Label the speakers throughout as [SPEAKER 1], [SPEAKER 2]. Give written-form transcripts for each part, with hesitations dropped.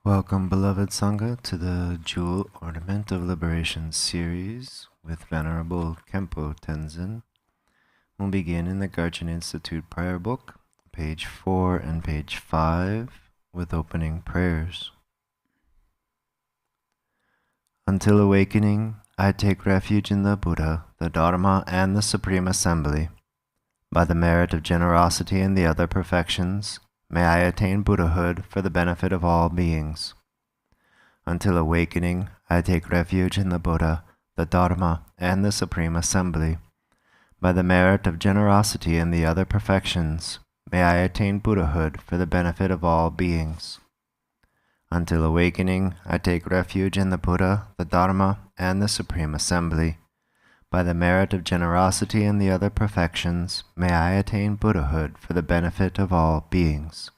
[SPEAKER 1] Welcome, beloved Sangha, to the Jewel Ornament of Liberation series with Venerable Khenpo Tenzin. We'll begin in the Garchen Institute Prayer Book, page 4 and page 5, with opening prayers. Until awakening, I take refuge in the Buddha, the Dharma, and the Supreme Assembly. By the merit of generosity and the other perfections, may I attain Buddhahood for the benefit of all beings. Until awakening, I take refuge in the Buddha, the Dharma, and the Supreme Assembly. By the merit of generosity and the other perfections, may I attain Buddhahood for the benefit of all beings. Until awakening, I take refuge in the Buddha, the Dharma, and the Supreme Assembly. By the merit of generosity and the other perfections, may I attain Buddhahood for the benefit of all beings.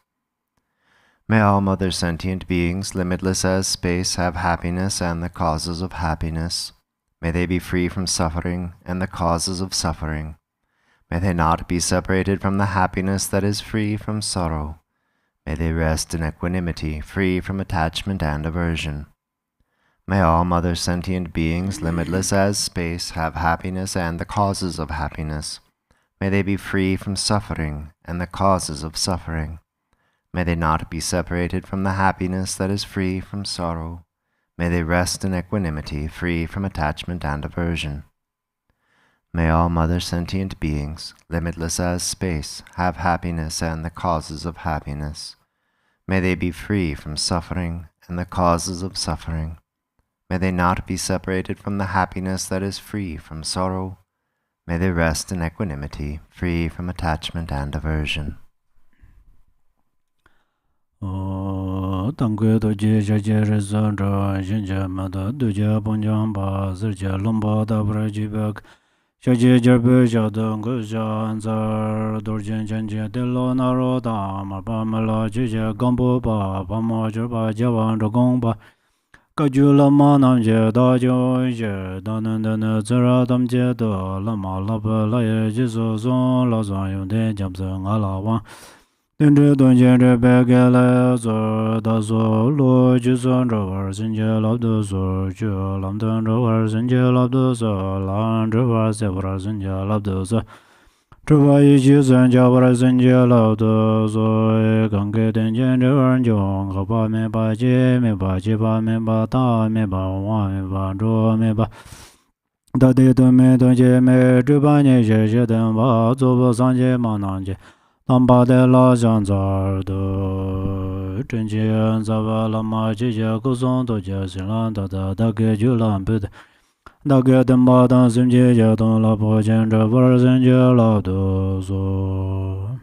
[SPEAKER 1] May all mother sentient beings, limitless as space, have happiness and the causes of happiness. May they be free from suffering and the causes of suffering. May they not be separated from the happiness that is free from sorrow. May they rest in equanimity, free from attachment and aversion. May all mother sentient beings, limitless as space, have happiness and the causes of happiness. May they be free from suffering and the causes of suffering. May they not be separated from the happiness that is free from sorrow. May they rest in equanimity, free from attachment and aversion. May all mother sentient beings, limitless as space, have happiness and the causes of happiness. May they be free from suffering and the causes of suffering. May they not be separated from the happiness that is free from sorrow. May they rest in equanimity, free from attachment and aversion.
[SPEAKER 2] Tangwe doje jaje rezandra jinja mada doja bonjamba zerja lomba dabra jibak jaje jarbe jada ngoja anzar dorjen janje delo naro da marba mala jije gambo ba bama jarba jawan rogomba kajula manam je da jo je danan zara dam je da lama laba la ye jizo zon la zon yonde jamza ngala wan Dendri donjendri begele zor da zor lo jizon rawar zinje labdo zor jo lamdan rawar zinje labdo zor lan rawar zebra zinje labdo zor Truva yi jizon jabra zinje labdo zor gange denjendri warnjong hapa me ba je me ba je ba me ba ta me ba wa me ba ro me ba da de do me donje me truba nye je je den ba zobo sanje mananje Tamba de la janzar do Tenjian zava lama jija kuzon do jazilan da da ge julan bud da ge demba dan zimje jadon la po jendra var zinje la do zo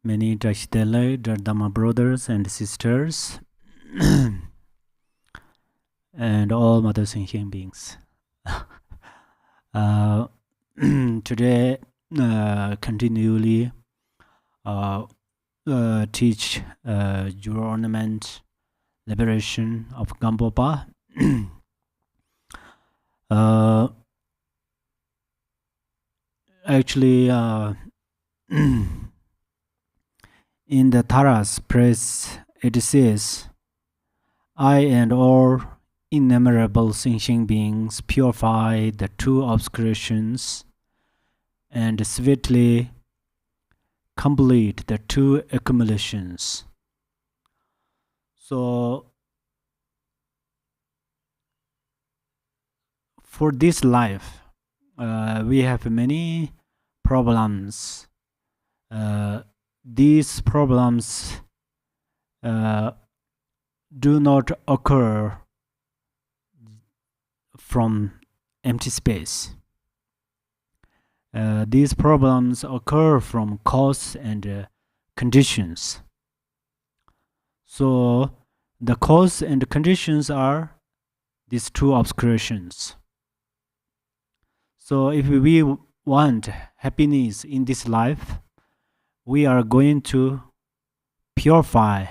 [SPEAKER 2] Many Dashdele, Dharma brothers and sisters and all mother sentient beings. Today continually teach your ornament liberation of Gampopa. Actually, in the Taras press, it says, I and all innumerable sentient beings purify the two obscurations and swiftly complete the two accumulations. So, for this life, we have many problems. These problems do not occur from empty space. These problems occur from cause and conditions. So the cause and conditions are these two obscurations. So if we want happiness in this life, we are going to purify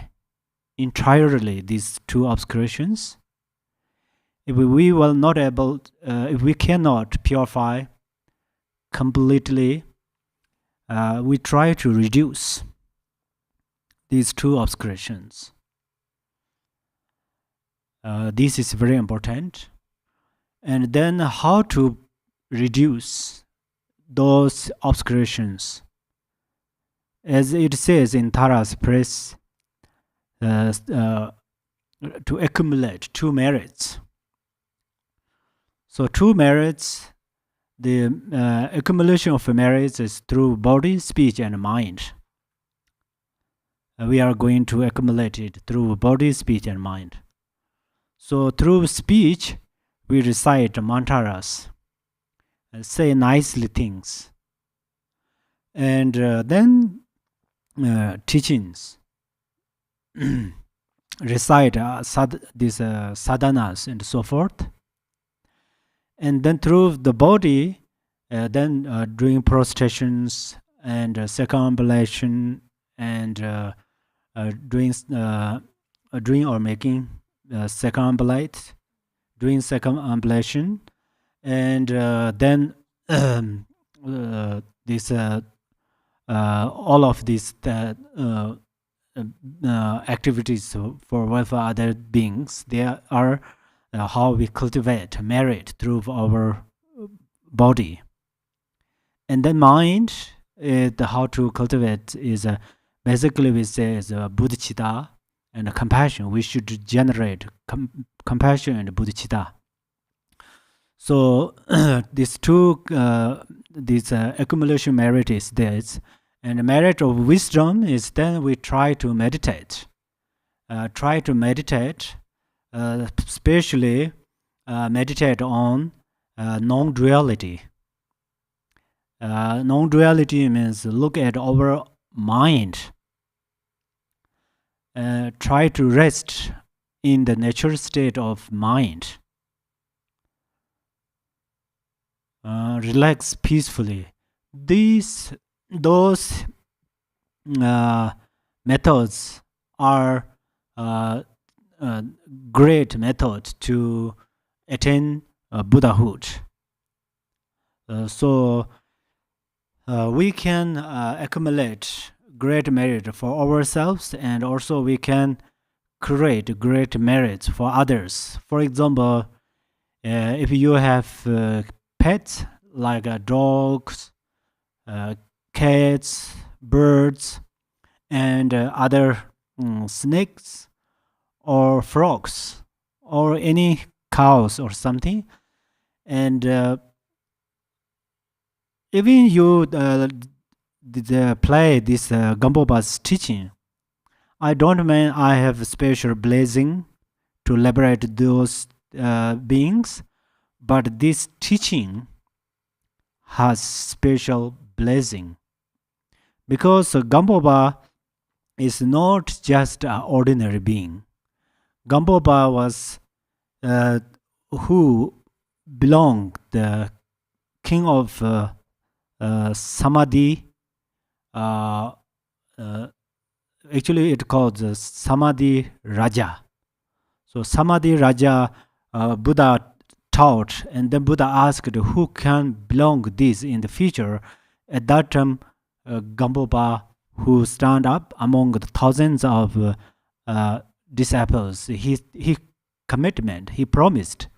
[SPEAKER 2] entirely these two obscurations. If we will not able, if we cannot purify completely, we try to reduce these two obscurations. This is very important. And then how to reduce those obscurations. As it says in Tara's Press, to accumulate two merits. So two merits, the accumulation of merits is through body, speech, and mind. We are going to accumulate it through body, speech, and mind. So through speech, we recite mantras, say nicely things, and then teachings, recite these sadhanas and so forth. And then through the body, then doing prostrations and circumambulation and doing or making circumambulate, doing circumambulation, and then this all of these activities for welfare other beings, they are how we cultivate merit through our body. And then mind, how to cultivate is basically we say is bodhichitta and compassion. We should generate compassion and bodhichitta. So these two, this accumulation merit is this, and the merit of wisdom is then we try to meditate. Especially meditate on non-duality. Non-duality means look at our mind. Try to rest in the natural state of mind. Relax peacefully. Those methods are great method to attain Buddhahood. So we can accumulate great merit for ourselves, and also we can create great merits for others. For example, if you have pets like dogs, cats, birds, and other snakes or frogs or any cows or something, and even you play this Gampopa's teaching, I don't mean I have a special blessing to liberate those beings, but this teaching has special blessing, because Gampopa is not just an ordinary being. Gampopa was who belonged the king of Samadhi. Actually, it called the Samadhi Raja. So Samadhi Raja, Buddha taught, and then Buddha asked who can belong this in the future. At that time, Gampopa, who stand up among the thousands of disciples, he commitment, he promised.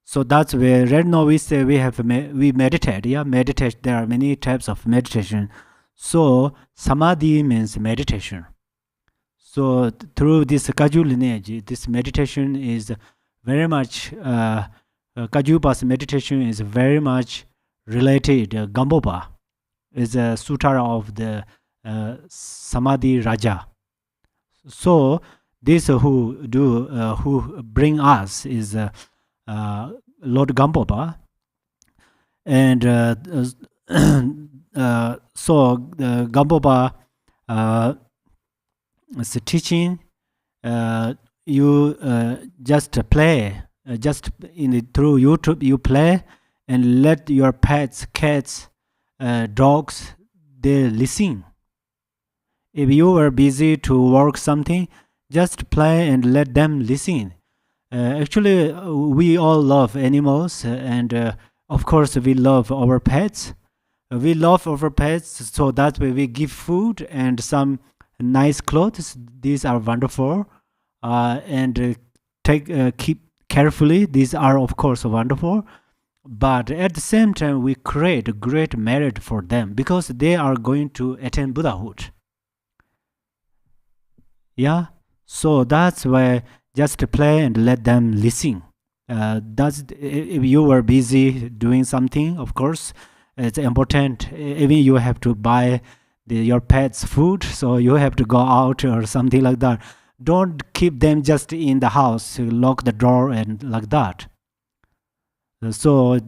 [SPEAKER 2] So that's where right now we say we meditate. Yeah, meditate. There are many types of meditation. So samadhi means meditation. So through this Kaju lineage, this meditation is very much Kajupa's meditation is very much related. Gampopa is a sutara of the Samadhi Raja. So this who bring us is Lord Gampopa, and so Gampopa is teaching. You just play, just through YouTube you play, and let your pets, cats, dogs, they listen. If you were busy to work something, just play and let them listen. Actually, we all love animals, and of course we love our pets. We love our pets, so that way we give food and some nice clothes. These are wonderful, and keep carefully. These are of course wonderful, but at the same time we create a great merit for them because they are going to attain Buddhahood. Yeah, so that's why just play and let them listen. That's if you were busy doing something, of course it's important. Even you have to buy your pets food, so you have to go out or something like that. Don't keep them just in the house, lock the door and like that. So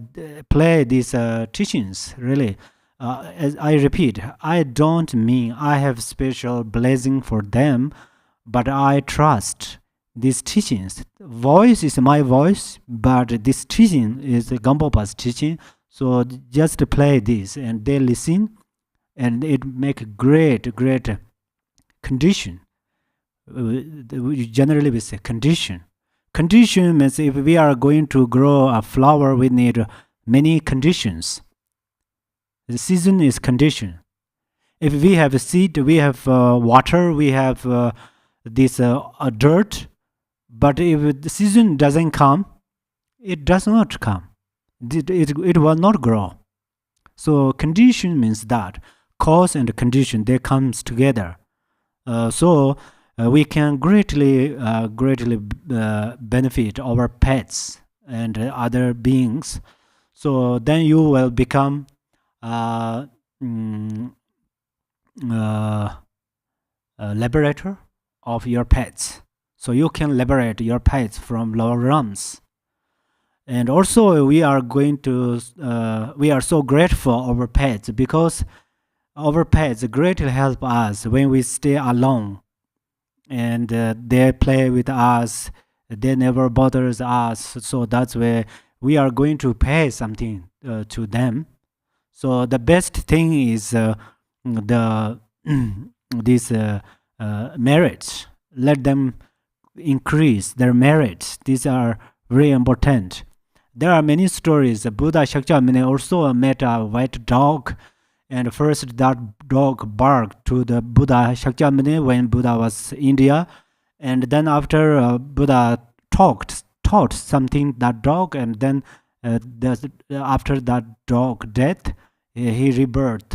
[SPEAKER 2] play these teachings really. As I repeat, I don't mean I have special blessing for them, but I trust these teachings. Voice is my voice, but this teaching is Gampopa's teaching. So just play this, and they listen, and it make a great condition. Generally we say condition. Condition means if we are going to grow a flower, we need many conditions. The season is condition. If we have a seed, we have water, we have this dirt, but if the season doesn't come, it does not come. It will not grow. So condition means that cause and condition, they comes together. So we can greatly benefit our pets and other beings. So then you will become liberator of your pets. So you can liberate your pets from lower realms. And also we are so grateful our pets because our pets greatly help us when we stay alone, and they play with us, they never bothers us. So that's where we are going to pay something to them. So the best thing is these merits. Let them increase their merits. These are very important. There are many stories. Buddha Shakyamuni also met a white dog, and first that dog barked to the Buddha Shakyamuni when Buddha was in India, and then after Buddha taught something that dog, and then after that dog death, he reborn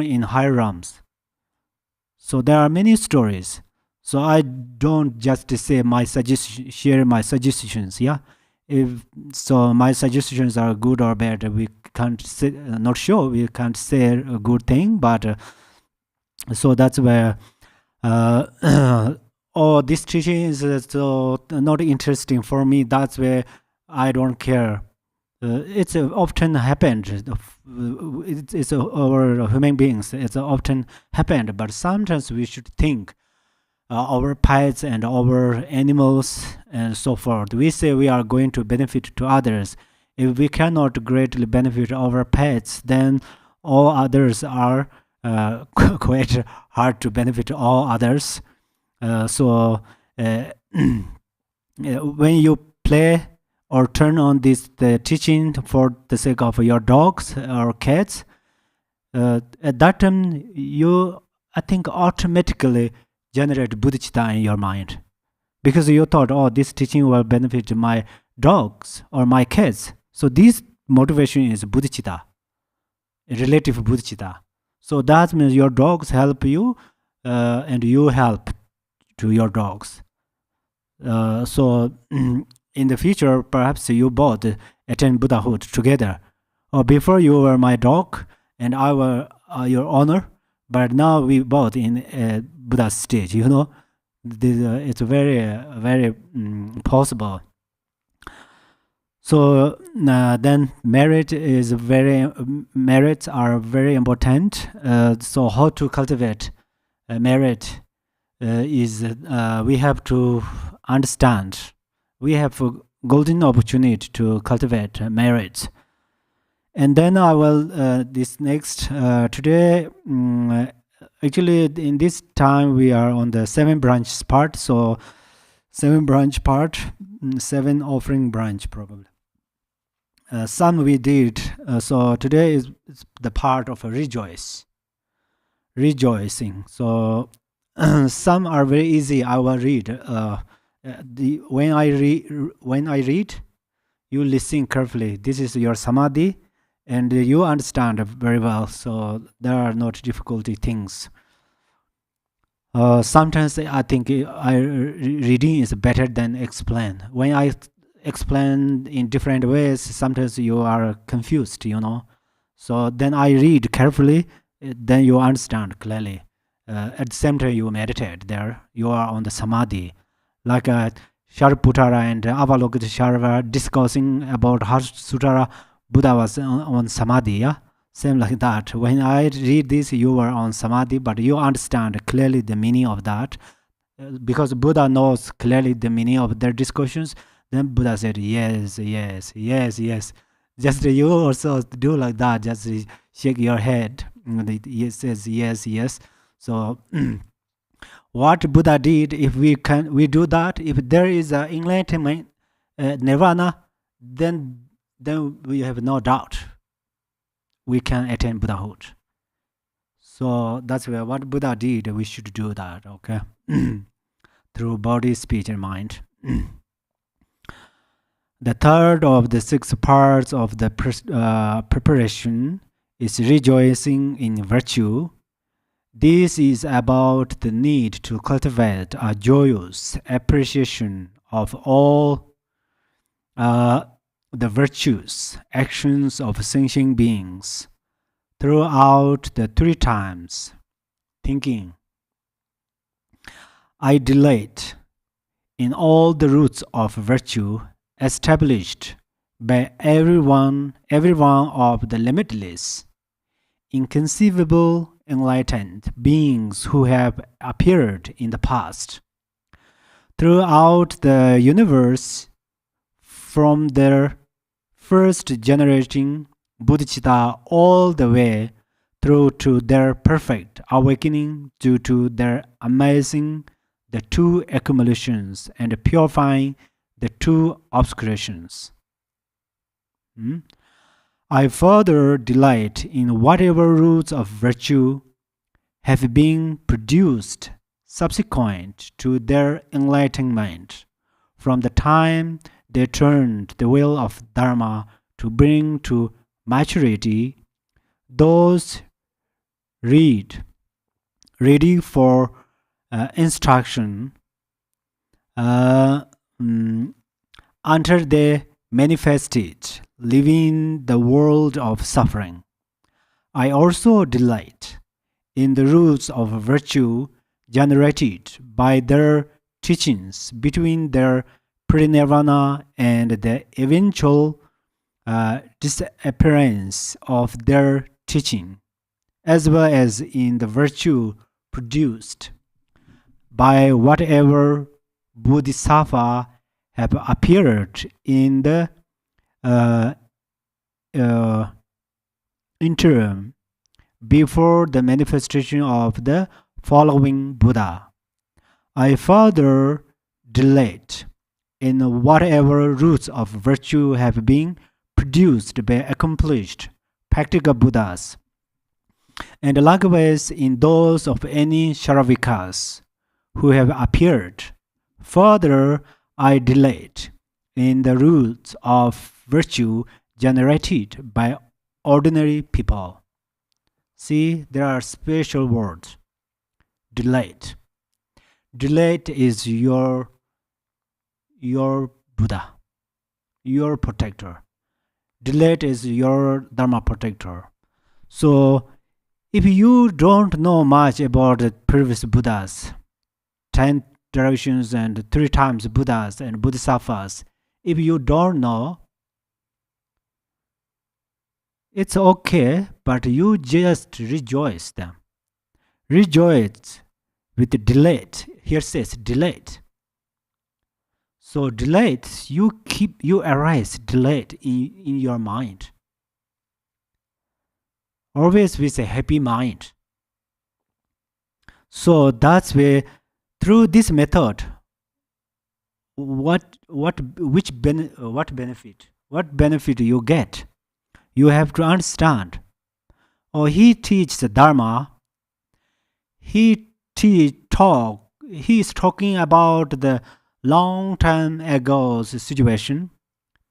[SPEAKER 2] in high realms. So there are many stories. So I don't just say share my suggestions. Yeah, if so, my suggestions are good or bad. We can't say, not sure. We can't say a good thing, but so that's where oh, this teaching is so not interesting for me. That's where I don't care. It's often happened. It's our human beings. It's often happened, but sometimes we should think our pets and our animals and so forth. We say we are going to benefit to others. If we cannot greatly benefit our pets, then all others are quite hard to benefit all others. So when you play or turn on the teaching for the sake of your dogs or cats, at that time you, I think, automatically generate bodhichitta in your mind, because you thought, oh, this teaching will benefit my dogs or my cats. So this motivation is bodhichitta, relative bodhichitta. So that means your dogs help you, and you help to your dogs. So in the future, perhaps you both attain Buddhahood together. Or before you were my dog and I were your owner, but now we both in Buddha stage. You know, it's very possible. So then merits are very important. So how to cultivate merit is we have to understand. We have a golden opportunity to cultivate merit. And then I will this next today. Actually, in this time we are on the 7 branch part. So 7 branch part, 7 offering branch probably. some we did. So today is the part of rejoicing. So some are very easy. I will read. When I read, you listen carefully. This is your samadhi, and you understand very well. So there are not difficulty things. Sometimes I think reading is better than explain. When I explain in different ways, sometimes you are confused, So then I read carefully, then you understand clearly. At the same time, you meditate there. You are on the samadhi. Like Shariputara and Avalokiteshvara discussing about how Sutara Buddha was on samadhi, yeah? Same like that. When I read this, you are on samadhi, but you understand clearly the meaning of that. Because Buddha knows clearly the meaning of their discussions, then Buddha said, yes, yes, yes, yes. Just you also do like that, just shake your head. It says yes, yes. So what Buddha did, if we do that, if there is an enlightenment, nirvana, then we have no doubt we can attain Buddhahood. So that's what Buddha did. We should do that, okay? Through body, speech, and mind. The third of the 6 parts of the preparation is rejoicing in virtue. This is about the need to cultivate a joyous appreciation of all the virtues, actions of sentient beings throughout the 3 times. Thinking, I delight in all the roots of virtue established by every one of the limitless, inconceivable, enlightened beings who have appeared in the past. Throughout the universe, from their first generating bodhichitta all the way through to their perfect awakening due to their amazing the 2 accumulations and purifying the 2 obscurations. I further delight in whatever roots of virtue have been produced subsequent to their enlightenment, from the time they turned the wheel of dharma to bring to maturity. Those ready for instruction until they manifested, living the world of suffering. I also delight in the roots of virtue generated by their teachings between their pre-nirvana and the eventual disappearance of their teaching, as well as in the virtue produced by whatever bodhisattva have appeared in the interim before the manifestation of the following Buddha. I further delight in whatever roots of virtue have been produced by accomplished practical Buddhas, and likewise in those of any Sharavikas who have appeared. Further, I delight in the roots of virtue generated by ordinary people. See, there are special words. Delight. Delight is your Buddha, your protector. Delight is your dharma protector. So, if you don't know much about the previous Buddhas, 10 directions and 3 times Buddhas and Bodhisattvas, if you don't know, it's okay, but you just rejoice them. Rejoice with delight. Here says delight. So delight, you arise delight in your mind. Always with a happy mind. So that's where, through this method, what benefit? What benefit you get? You have to understand. Or he teaches the dharma. He is talking about the long time ago's situation.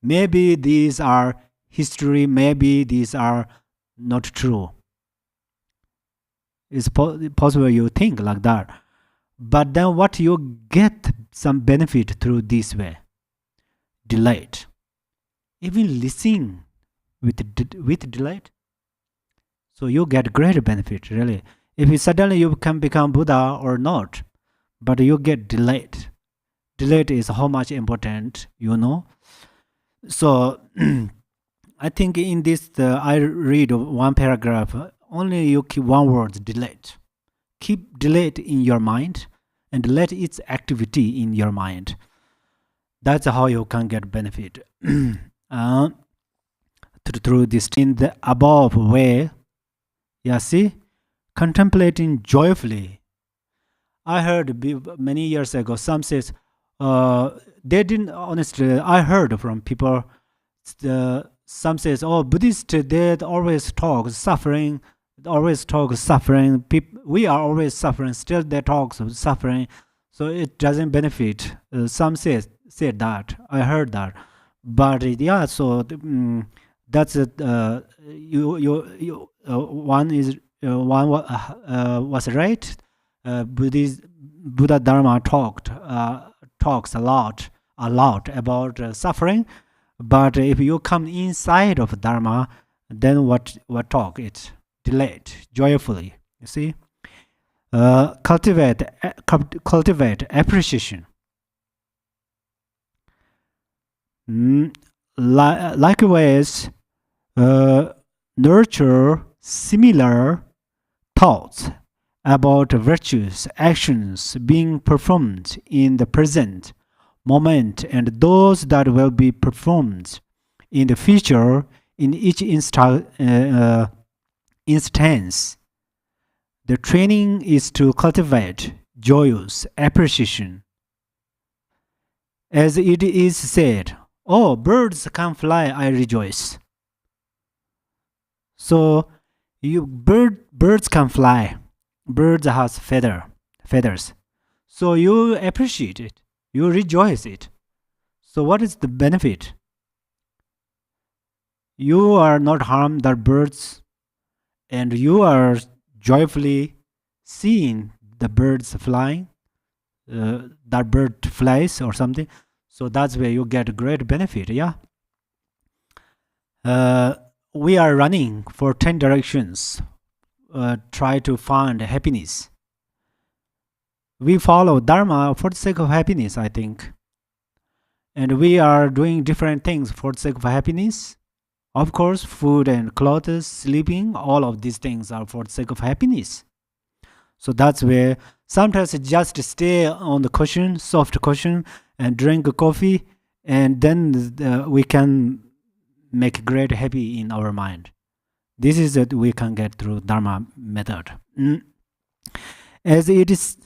[SPEAKER 2] Maybe these are history. Maybe these are not true. It's possible you think like that. But then what you get some benefit through this way? Delight. Even listening with delight. So you get great benefit, really. If you suddenly you can become Buddha or not, but you get delight. Delight is how much important, So I think in this, I read one paragraph, only you keep one word, delight. Keep delight in your mind and let its activity in your mind. That's how you can get benefit. Through this, in the above way, see, contemplating joyfully. I heard many years ago, some says, they didn't, honestly, I heard from people, some says, Buddhists, they always talk suffering, we are always suffering, still they talk of suffering, so it doesn't benefit. Some said that, I heard that. But so that's it. One was right. Buddha Dharma talks a lot about suffering. But if you come inside of Dharma, then what talk? It's delight, joyfully. You see, cultivate appreciation. Likewise, nurture similar thoughts about virtues, actions being performed in the present moment and those that will be performed in the future in each instance. The training is to cultivate joyous appreciation. As it is said, birds can fly, I rejoice. So birds can fly. Birds has feathers. So you appreciate it. You rejoice it. So what is the benefit? You are not harmed the birds, and you are joyfully seeing the birds flying. That bird flies or something. So that's where you get great benefit. We are running for 10 directions. Try to find happiness. We follow Dharma for the sake of happiness, I think. And we are doing different things for the sake of happiness. Of course, food and clothes, sleeping, all of these things are for the sake of happiness. So that's where sometimes just stay on the cushion, soft cushion, and drink coffee, and then we can make great happy in our mind. This is that we can get through Dharma method. As it is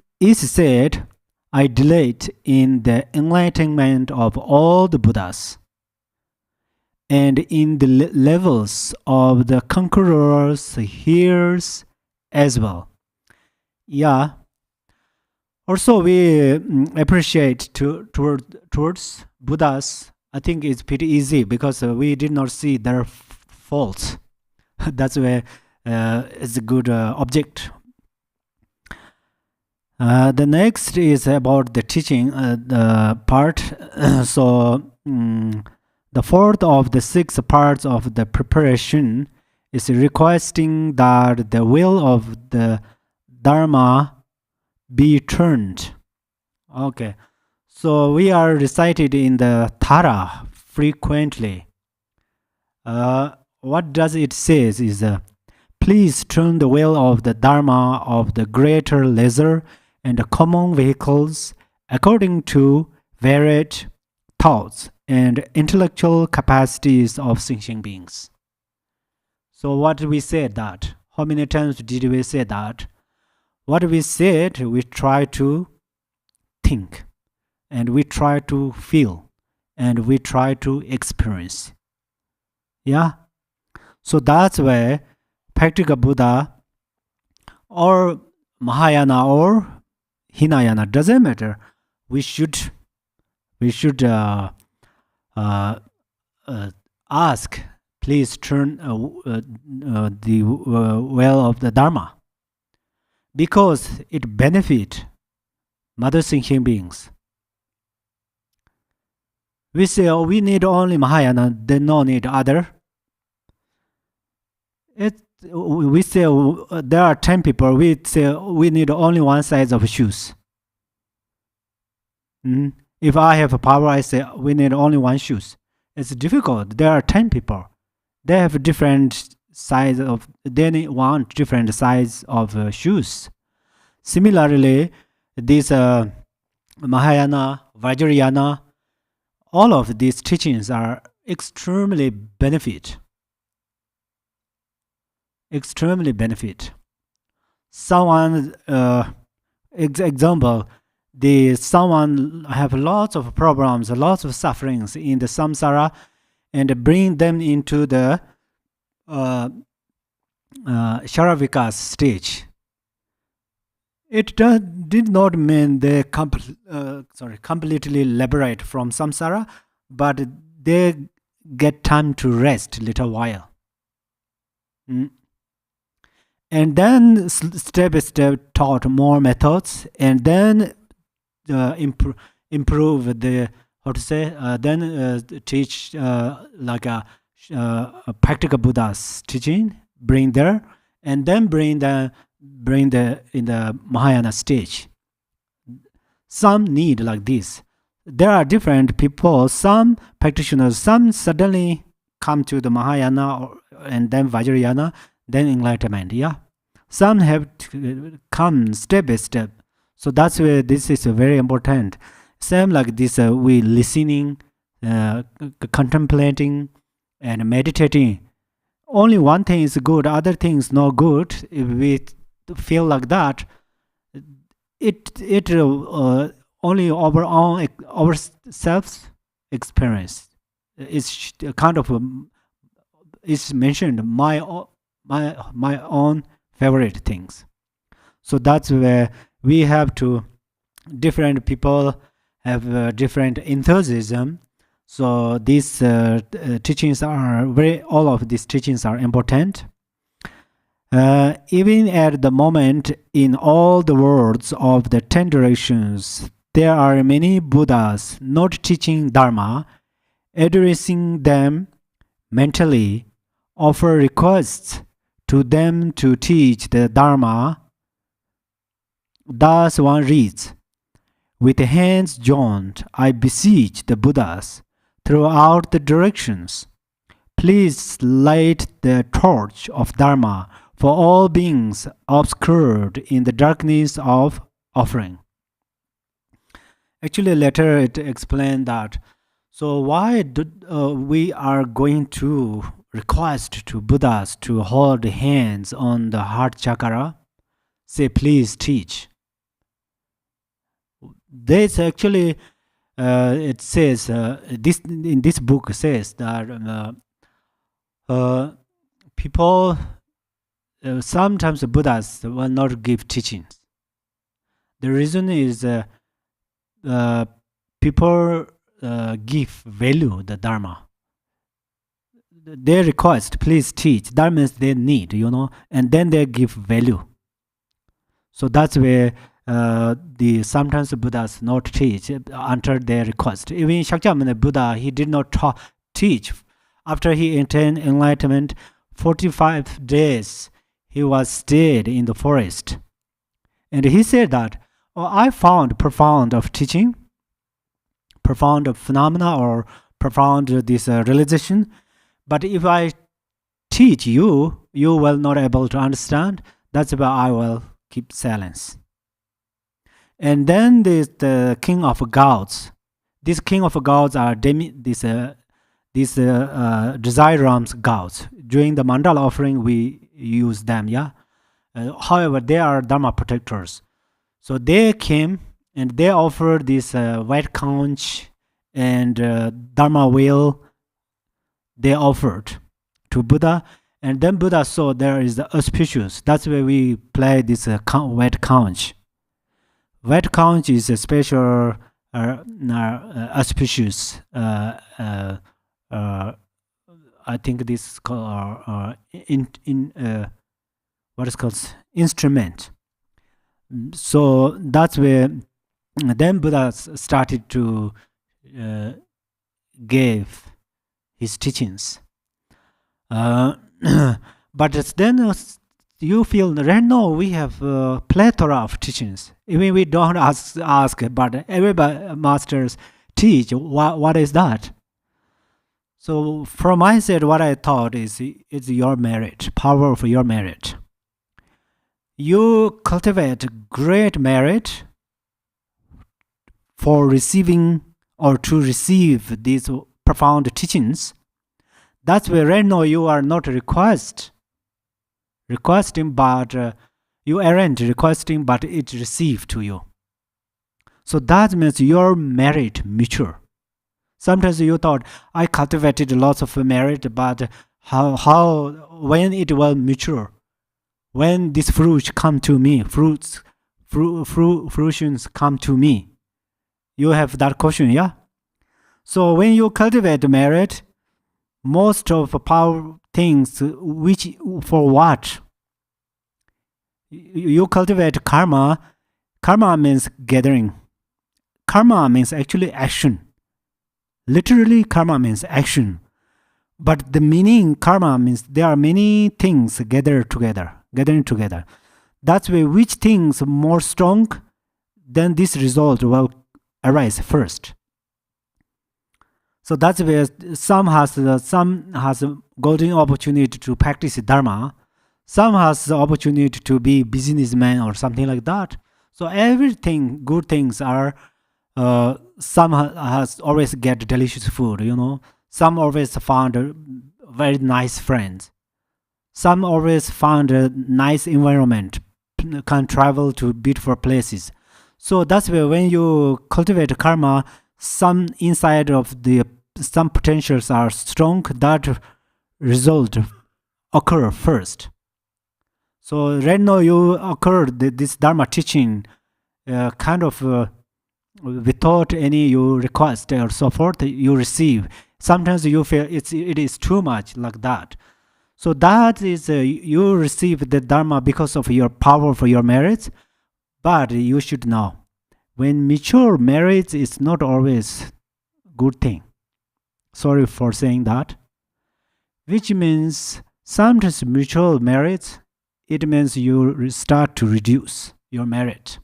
[SPEAKER 2] said, I delight in the enlightenment of all the Buddhas and in the levels of the conquerors here as well. Also, we appreciate towards Buddhas. I think it's pretty easy because we did not see their faults. That's where it's a good object. The next is about the teaching part. So the fourth of the 6 parts of the preparation is requesting that the will of the Dharma be turned. Okay, so we are recited in the Thara frequently. What does it say is, please turn the wheel of the Dharma of the greater leisure and the common vehicles according to varied thoughts and intellectual capacities of sentient beings. So what we said that? How many times did we say that? What we said, we try to think, and we try to feel, and we try to experience. Yeah. So that's why practical Buddha or Mahayana or Hinayana doesn't matter. We should ask, please turn the well of the Dharma, because it benefit mother thinking beings. We say, oh, we need only Mahayana, then no need other. We say there are 10 people. We say we need only one size of shoes. If I have a power, I say we need only one shoes. It's difficult. There are 10 people. They have different size of. They want different size of shoes. Similarly, this Mahayana, Vajrayana, all of these teachings are extremely benefit. Extremely benefit. Someone, example, someone have lots of problems, lots of sufferings in the samsara, and bring them into the Sharavikas stage. It did not mean they completely liberate from samsara, but they get time to rest a little while. And then step by step taught more methods, and then improve the then teach like a practical Buddha's teaching, bring there, and then bring the in the Mahayana stage. Some need like this. There are different people. Some practitioners, some suddenly come to the Mahayana and then Vajrayana, then enlightenment. Yeah, some have to come step by step. So that's where this is very important. Same like this, we listening, contemplating, and meditating. Only one thing is good, other things not good. If we feel like that, it only our self experience is kind of is mentioned my own favorite things. So that's where we have to, different people have different enthusiasm. So these teachings are all of these teachings are important. Even at the moment, in all the worlds of the 10 directions, there are many Buddhas not teaching Dharma, addressing them mentally, offer requests to them to teach the Dharma. Thus one reads, with hands joined, I beseech the Buddhas throughout the directions, please light the torch of Dharma for all beings obscured in the darkness of offering. Actually, later it explained that, so why we are going to request to Buddhas to hold hands on the heart chakra, say please teach. This actually, it says, this in this book says that people, sometimes the Buddhas will not give teachings. The reason is people give value the Dharma. They request, please teach. That means they need, and then they give value. So that's where sometimes the Buddhas not teach under their request. Even Shakyamuni Buddha, he did not teach. After he attained enlightenment, 45 days he was stayed in the forest. And he said that, I found profound of teaching, profound of phenomena, or profound this realization. But if I teach you, you will not able to understand. That's why I will keep silence. And then there's the king of gods. These king of gods are these desire realms gods. During the mandala offering, we use them. However, they are Dharma protectors. So they came and they offered this white conch and Dharma wheel. They offered. to Buddha, and then Buddha saw there is the auspicious. That's where we play this wet conch. Wet conch is a special auspicious. I think this is called what is called instrument. So that's where then Buddha started to give his teachings. But then you feel right now we have a plethora of teachings. Even we don't ask, but everybody masters teach. What is that? So from my side, what I thought is your merit, power of your merit. You cultivate great merit for receiving or to receive these profound teachings. That's where right now you are not requesting, but you aren't requesting, but it's received to you. So that means your merit mature. Sometimes you thought, I cultivated lots of merit, but when it will mature, when these fruits come to me, fruitions come to me, you have that question, yeah? So when you cultivate merit, most of power things, which for what? You cultivate karma. Karma means gathering. Karma means actually action. Literally, karma means action. But the meaning karma means there are many things gathering together. That's why which things more strong, then this result will arise first. So that's where some has a golden opportunity to practice dharma. Some has the opportunity to be businessman or something like that. So everything, good things are. Some has always get delicious food, Some always found very nice friends. Some always found a nice environment, can travel to beautiful places. So that's where when you cultivate karma, some inside of some potentials are strong, that result occur first. So right now you occur this dharma teaching without any you request or so forth, you receive. Sometimes you feel it is too much like that. So that is you receive the dharma because of your power for your merits. But you should know, when mature merits is not always good thing. Sorry for saying that. Which means sometimes mutual merits, it means you start to reduce your merit.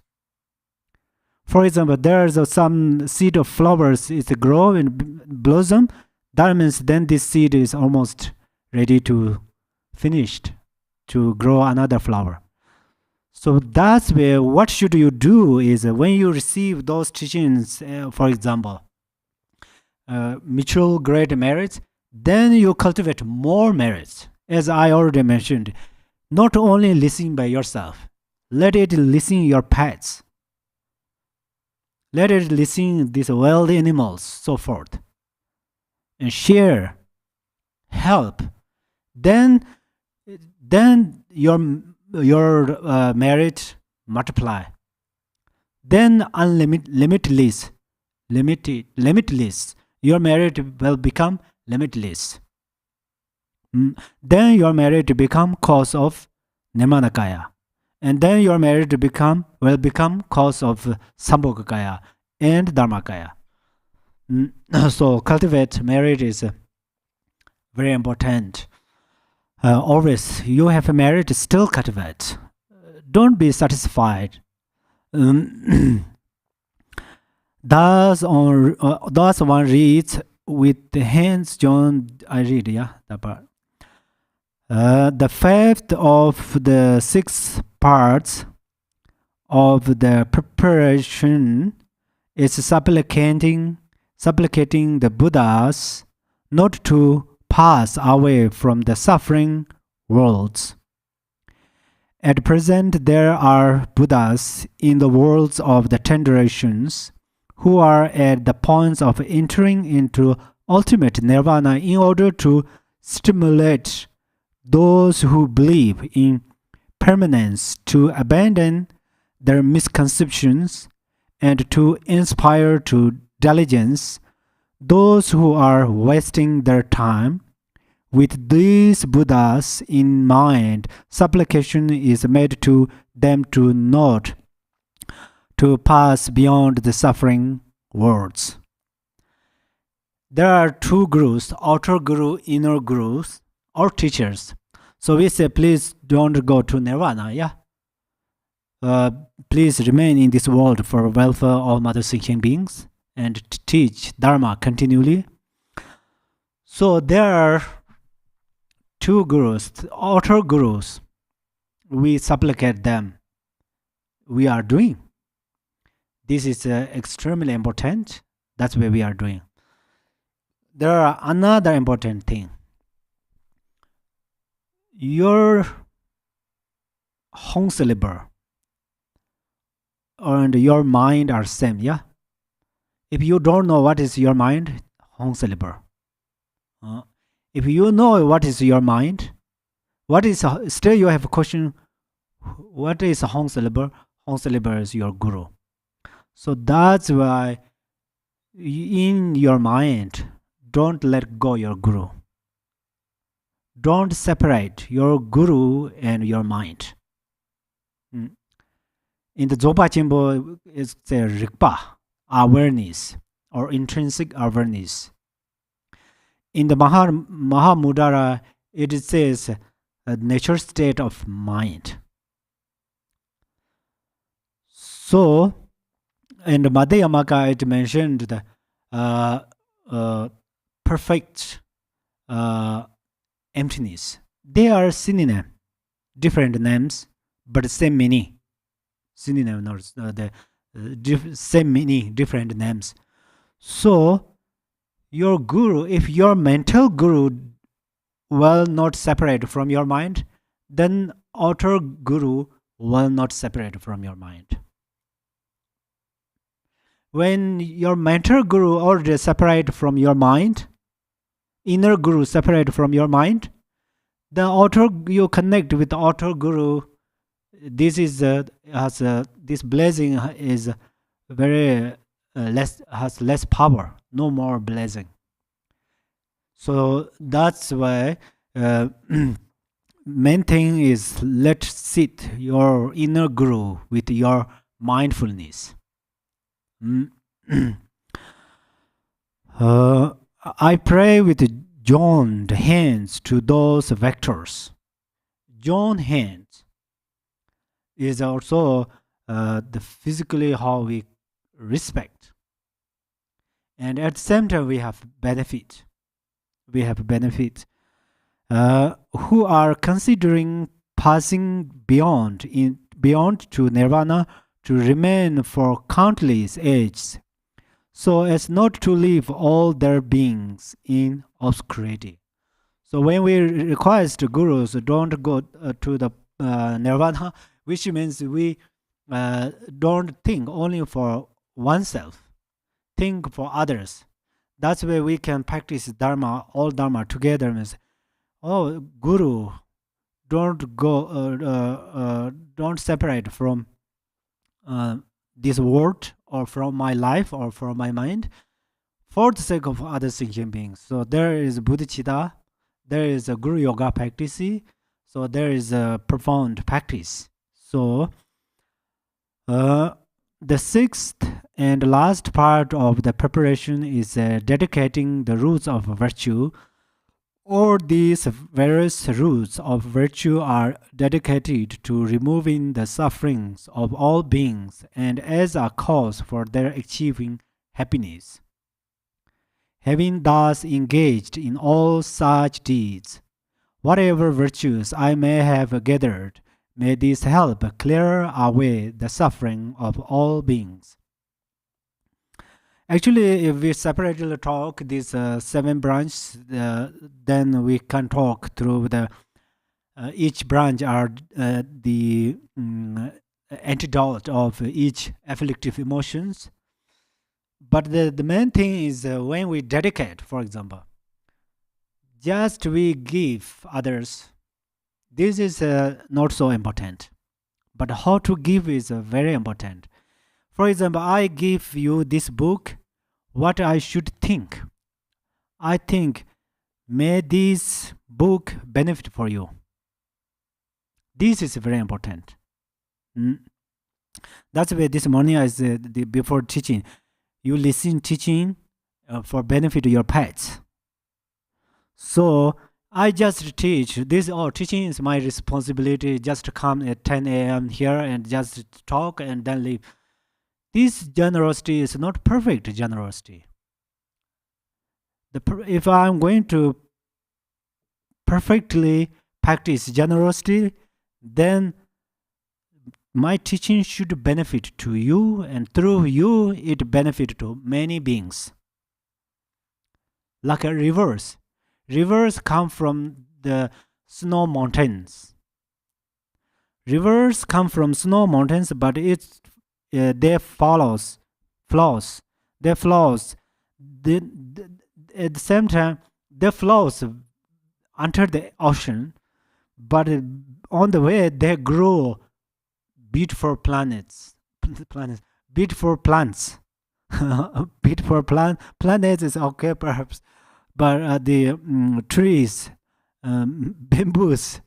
[SPEAKER 2] For example, there's some seed of flowers, it's grow and blossom. That means then this seed is almost ready to finished to grow another flower. So that's where what should you do is when you receive those teachings, for example, mutual great merits, then you cultivate more merits. As I already mentioned, not only listen by yourself, let it listen your pets. Let it listen these wild animals, so forth. And share, help. Then your merit multiply. Then limitless. Your merit will become limitless. Then your merit become cause of Nirmanakaya. And then your merit will become cause of Sambhogakaya and Dharmakaya. So cultivate merit is very important. Always you have a merit, still cultivate. Don't be satisfied. Thus one reads with the hands, John, I read, yeah, that part. The fifth of the 6 parts of the preparation is supplicating the Buddhas not to pass away from the suffering worlds. At present, there are Buddhas in the worlds of the 10 generations who are at the points of entering into ultimate nirvana in order to stimulate those who believe in permanence to abandon their misconceptions and to inspire to diligence those who are wasting their time. With these Buddhas in mind, supplication is made to them to not to pass beyond the suffering worlds. There are two gurus, outer guru, inner gurus, or teachers. So we say, please don't go to nirvana, yeah? Please remain in this world for welfare of other sentient beings and teach dharma continually. So there are two gurus, outer gurus. We supplicate them. We are doing. This is extremely important. That's what we are doing. There are another important thing. Your home syllable and your mind are same, yeah? If you don't know what is your mind, home syllable. If you know what is your mind, what is still you have a question, what is home syllable? Home syllable is your guru. So that's why in your mind, don't let go your guru. Don't separate your guru and your mind. In the Dzogpa Chenpo, it's the Rigpa, awareness or intrinsic awareness. In the Mahamudara, it says a nature state of mind. So, in the Madhyamaka, it mentioned the perfect emptiness. They are synonym, different names, but same meaning. Synonym, not same meaning, different names. So, your guru, if your mental guru will not separate from your mind, then outer guru will not separate from your mind. When your mental guru already separate from your mind, inner guru separate from your mind, the outer you connect with the outer guru. This is this blessing is very has less power, no more blessing. So that's why main thing is let sit your inner guru with your mindfulness. I pray with joined hands to those vectors. Joined hands is also the physically how we respect, and at the same time we have benefit. We have benefit who are considering passing beyond to nirvana to remain for countless ages, so as not to leave all their beings in obscurity. So when we request gurus don't go to the nirvana, which means we don't think only for oneself, think for others. That's where we can practice dharma, all dharma together. Means, oh, guru, don't go, don't separate from this world or from my life or from my mind for the sake of other sentient beings. So there is bodhichitta, there is a guru yoga practice, so there is a profound practice. So the sixth and last part of the preparation is dedicating the roots of virtue. All these various roots of virtue are dedicated to removing the sufferings of all beings and as a cause for their achieving happiness. Having thus engaged in all such deeds, whatever virtues I may have gathered, may this help clear away the suffering of all beings. Actually, if we separately talk these 7 branches, then we can talk through the each branch are the antidote of each afflictive emotions. But the main thing is when we dedicate, for example, just we give others. This is not so important. But how to give is very important. For example, I give you this book, what I should think. I think, may this book benefit for you. This is very important. That's why this morning I said before teaching, you listen teaching for benefit of your pets. So I just teach. This teaching is my responsibility. Just to come at 10 a.m. here and just talk and then leave. This generosity is not perfect generosity. If I'm going to perfectly practice generosity, then my teaching should benefit to you, and through you, it benefit to many beings. Like a rivers. Rivers come from the snow mountains. Rivers come from snow mountains, but they flows. They flows. At the same time, they flows under the ocean, but on the way they grow beautiful planets, beautiful plants. Beautiful planets is okay perhaps, but the trees, bamboos,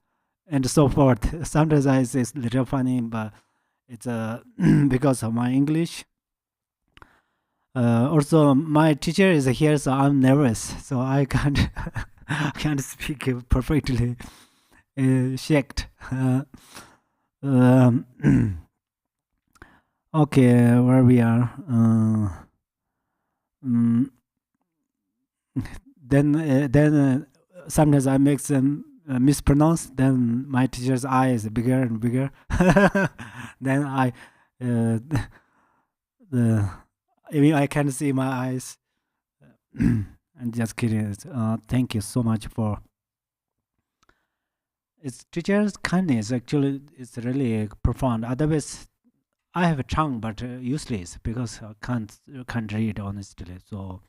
[SPEAKER 2] and so forth. Sometimes I say it's a little funny, but it's because of my English. Also, my teacher is here, so I'm nervous, so I can't can't speak perfectly. Shaked. Okay, where we are. Then sometimes I make some mispronounce. Then my teacher's eye is bigger and bigger. Then I can't see my eyes. I'm just kidding. Thank you so much for. It's teacher's kindness. Actually, it's really profound. Otherwise, I have a tongue, but useless because I can't read honestly. So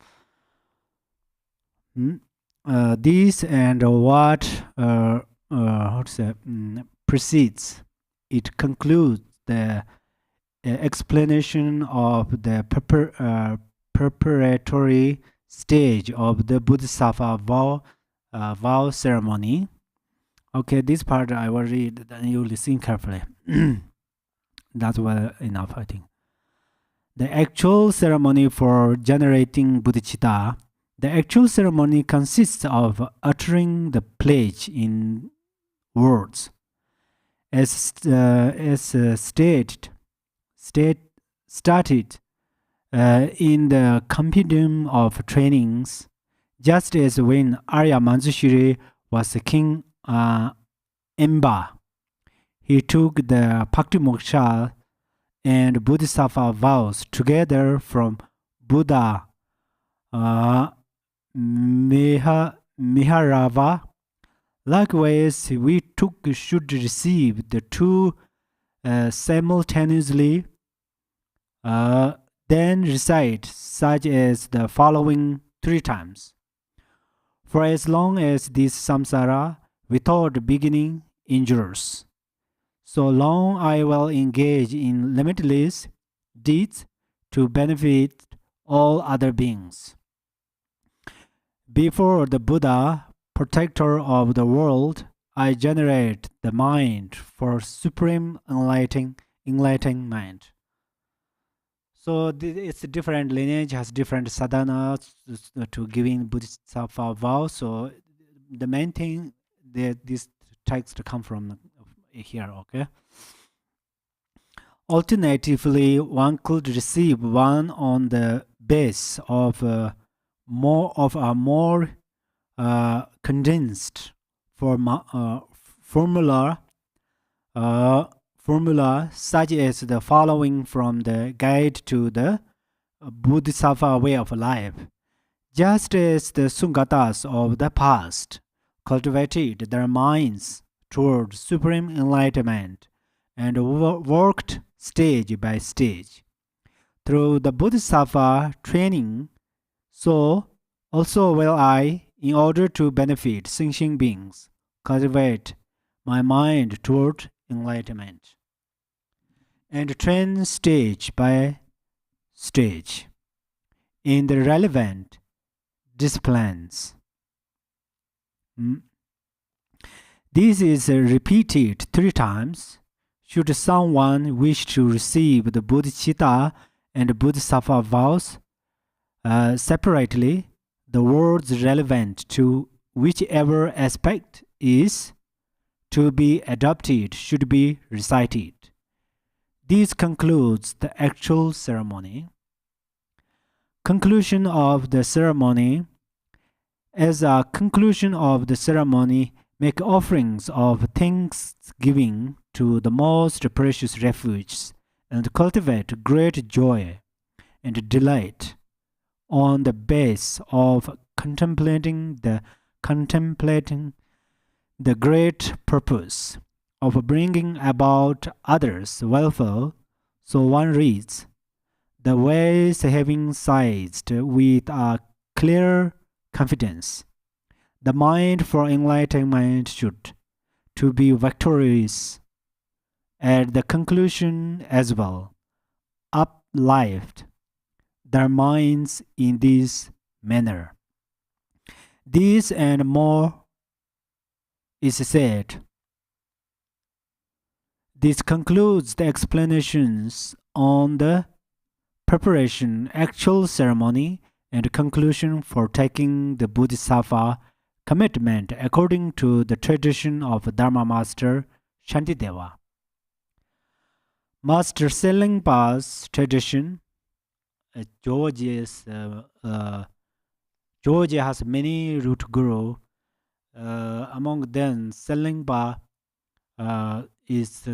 [SPEAKER 2] this and what how to say precedes. It concludes the explanation of the preparatory stage of the Bodhisattva vow ceremony. Okay, this part I will read, then you listen carefully. That's well enough, I think. The actual ceremony for generating bodhicitta. The actual ceremony consists of uttering the pledge in words. As started in the compendium of trainings, just as when Arya Manjushri was king Emba, he took the Bhakti-moksha and Bodhisattva vows together from Buddha Miharava. Likewise, we should receive the two simultaneously, then recite such as the following 3 times. For as long as this samsara without beginning endures, so long I will engage in limitless deeds to benefit all other beings. Before the Buddha, protector of the world, I generate the mind for supreme enlightenment. So it's a different lineage, has different sadhanas to giving Bodhisattva vow. So the main thing that this text come from here, okay? Alternatively, one could receive one on the base of a more condensed formula such as the following from the Guide to the Bodhisattva Way of Life. Just as the Sungatas of the past cultivated their minds toward supreme enlightenment and worked stage by stage through the Bodhisattva training, so also will I in order to benefit sentient beings, cultivate my mind toward enlightenment, and train stage by stage in the relevant disciplines. This is repeated 3 times. Should someone wish to receive the bodhichitta and bodhisattva vows separately, the words relevant to whichever aspect is to be adopted should be recited. This concludes the actual ceremony. Conclusion of the ceremony. As a conclusion of the ceremony, make offerings of thanksgiving to the most precious refuges and cultivate great joy and delight on the base of contemplating the great purpose of bringing about others' welfare. So one reads, the ways having seized with a clear confidence, the mind for enlightenment should to be victorious at the conclusion as well, uplift their minds in this manner. This and more is said. This concludes the explanations on the preparation, actual ceremony, and conclusion for taking the bodhisattva commitment according to the tradition of Dharma Master Shantideva. Master Selingpa's tradition. George has many root guru. Among them, Selingpa is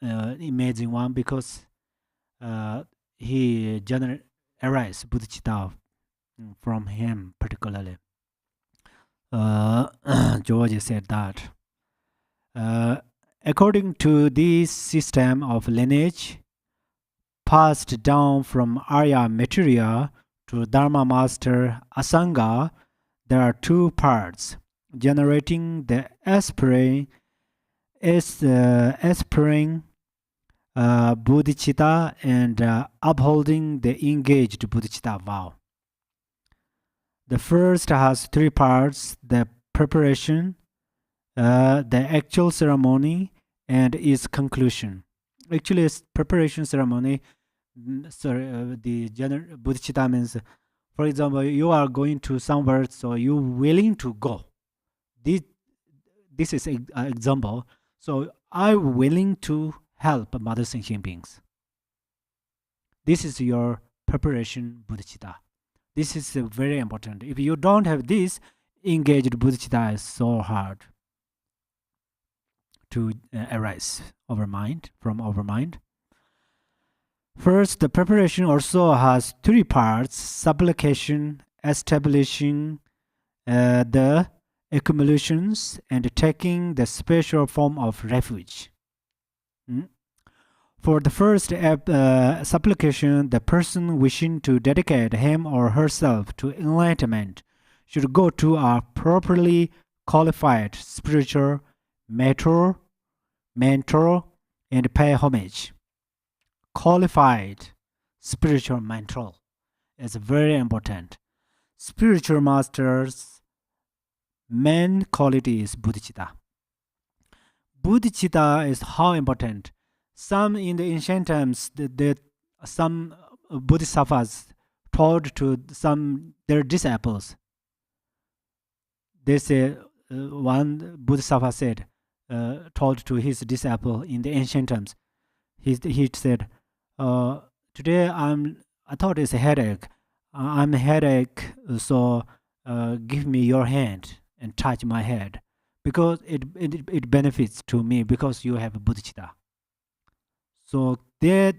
[SPEAKER 2] amazing one because he generates bodhicitta from him particularly. George said that according to this system of lineage passed down from Arya Maurya to Dharma Master Asanga, there are 2 parts: generating the aspiring bodhicitta and upholding the engaged bodhicitta vow. The first has 3 parts: the preparation, the actual ceremony, and its conclusion. Actually, preparation ceremony, the bodhicitta means, for example, you are going to somewhere, so you willing to go. This is an example. So I'm willing to help mother sentient beings. This is your preparation bodhicitta. This is very important. If you don't have this, engaged bodhicitta is so hard to arise from our mind. First, the preparation also has 3 parts: supplication, establishing the accumulations, and taking the special form of refuge. For the first supplication, the person wishing to dedicate him or herself to enlightenment should go to a properly qualified spiritual mentor and pay homage. Qualified spiritual mentor is very important. Spiritual master's main quality is bodhicitta. Bodhicitta is how important. Some in the ancient times, some bodhisattvas told to their disciples. They say one bodhisattva said, told to his disciple in the ancient times. He said, "Today I thought it's a headache. I'm a headache, so give me your hand and touch my head, because it benefits to me because you have bodhicitta." So they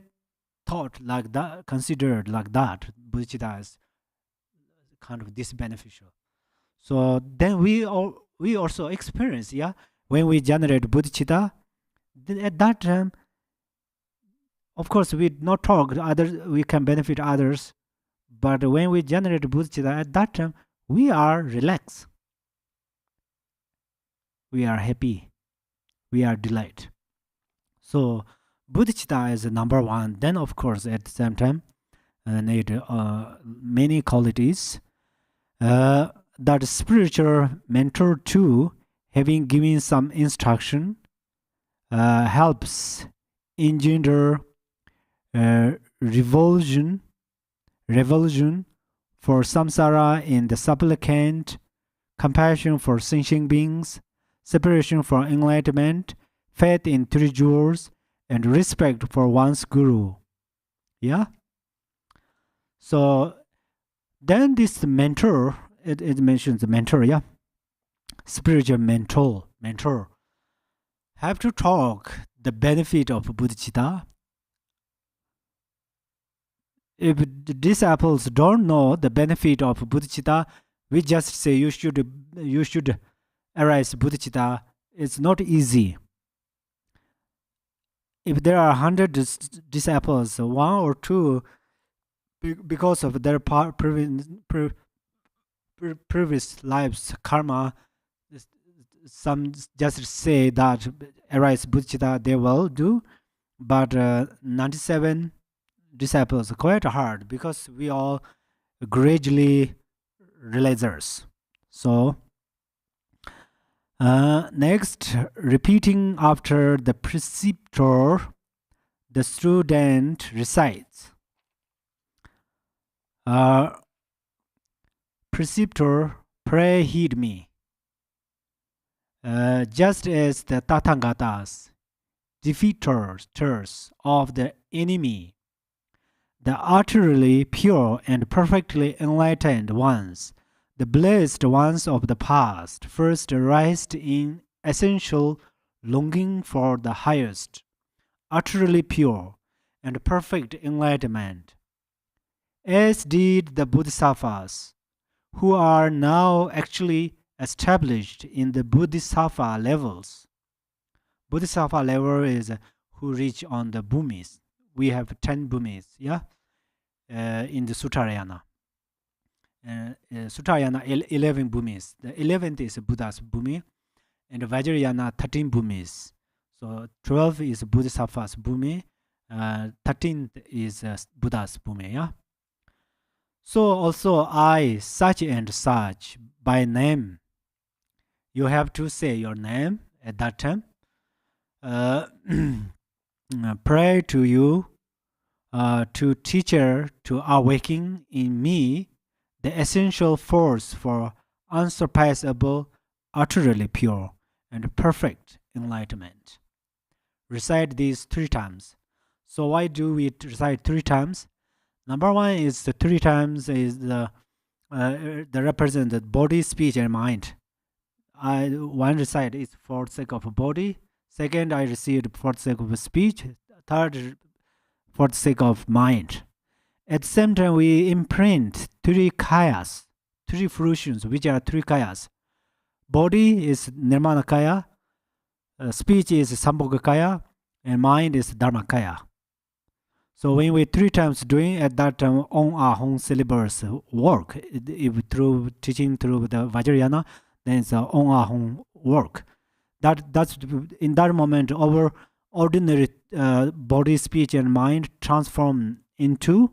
[SPEAKER 2] thought like that, considered like that, bodhicitta is kind of this beneficial. So then we also experience, when we generate bodhicitta, then at that time, of course, we not talk others, we can benefit others, but when we generate bodhicitta, at that time, we are relaxed, we are happy, we are delight. So bodhicitta is number one. Then of course at the same time need many qualities. That spiritual mentor too, having given some instruction, helps engender revolution for samsara in the supplicant, compassion for sentient beings, separation for enlightenment, faith in three jewels, and respect for one's guru. Yeah? So then this mentor, it mentions the mentor, yeah? Spiritual mentor, have to talk the benefit of bodhicitta. If the disciples don't know the benefit of bodhicitta, we just say you should arise bodhicitta. It's not easy. If there are 100 disciples, one or two, because of their previous lives karma, some just say that arise bodhicitta they will do, but 97 disciples quite hard because we all gradually realizers. So next, repeating after the preceptor, the student recites. Preceptor, pray heed me. Just as the Tathagatas, defeaters of the enemy, the utterly pure and perfectly enlightened ones, the blessed ones of the past, first arised in essential longing for the highest, utterly pure and perfect enlightenment, as did the Bodhisattvas, who are now actually established in the Bodhisattva levels. Bodhisattva level is who reach on the bhumis. We have 10 bhumis, yeah, in the Suttarayana. Suttarayana 11 bhumis. The 11th is Buddha's bhumi, and Vajrayana 13 bhumis. So 12 is Bodhisattva's bhumi, 13th is Buddha's bhumi, yeah. So also I, such and such, by name. You have to say your name at that time. Pray to you, to teacher, to awaken in me the essential force for unsurpassable, utterly pure, and perfect enlightenment. Recite these 3 times. So why do we recite 3 times? Number one is the 3 times is the represented body, speech, and mind. One recite is for the sake of body. Second, I received for the sake of speech. Third, for the sake of mind. At the same time, we imprint 3 kayas, 3 fruitions, which are 3 kayas. Body is nirmana kaya, speech is sambhoga kaya, and mind is dharma kaya. So when we 3 times doing at that time on ahong syllabus work, if through teaching through the Vajrayana, then it's on ahong work. That's in that moment our ordinary body, speech, and mind transform into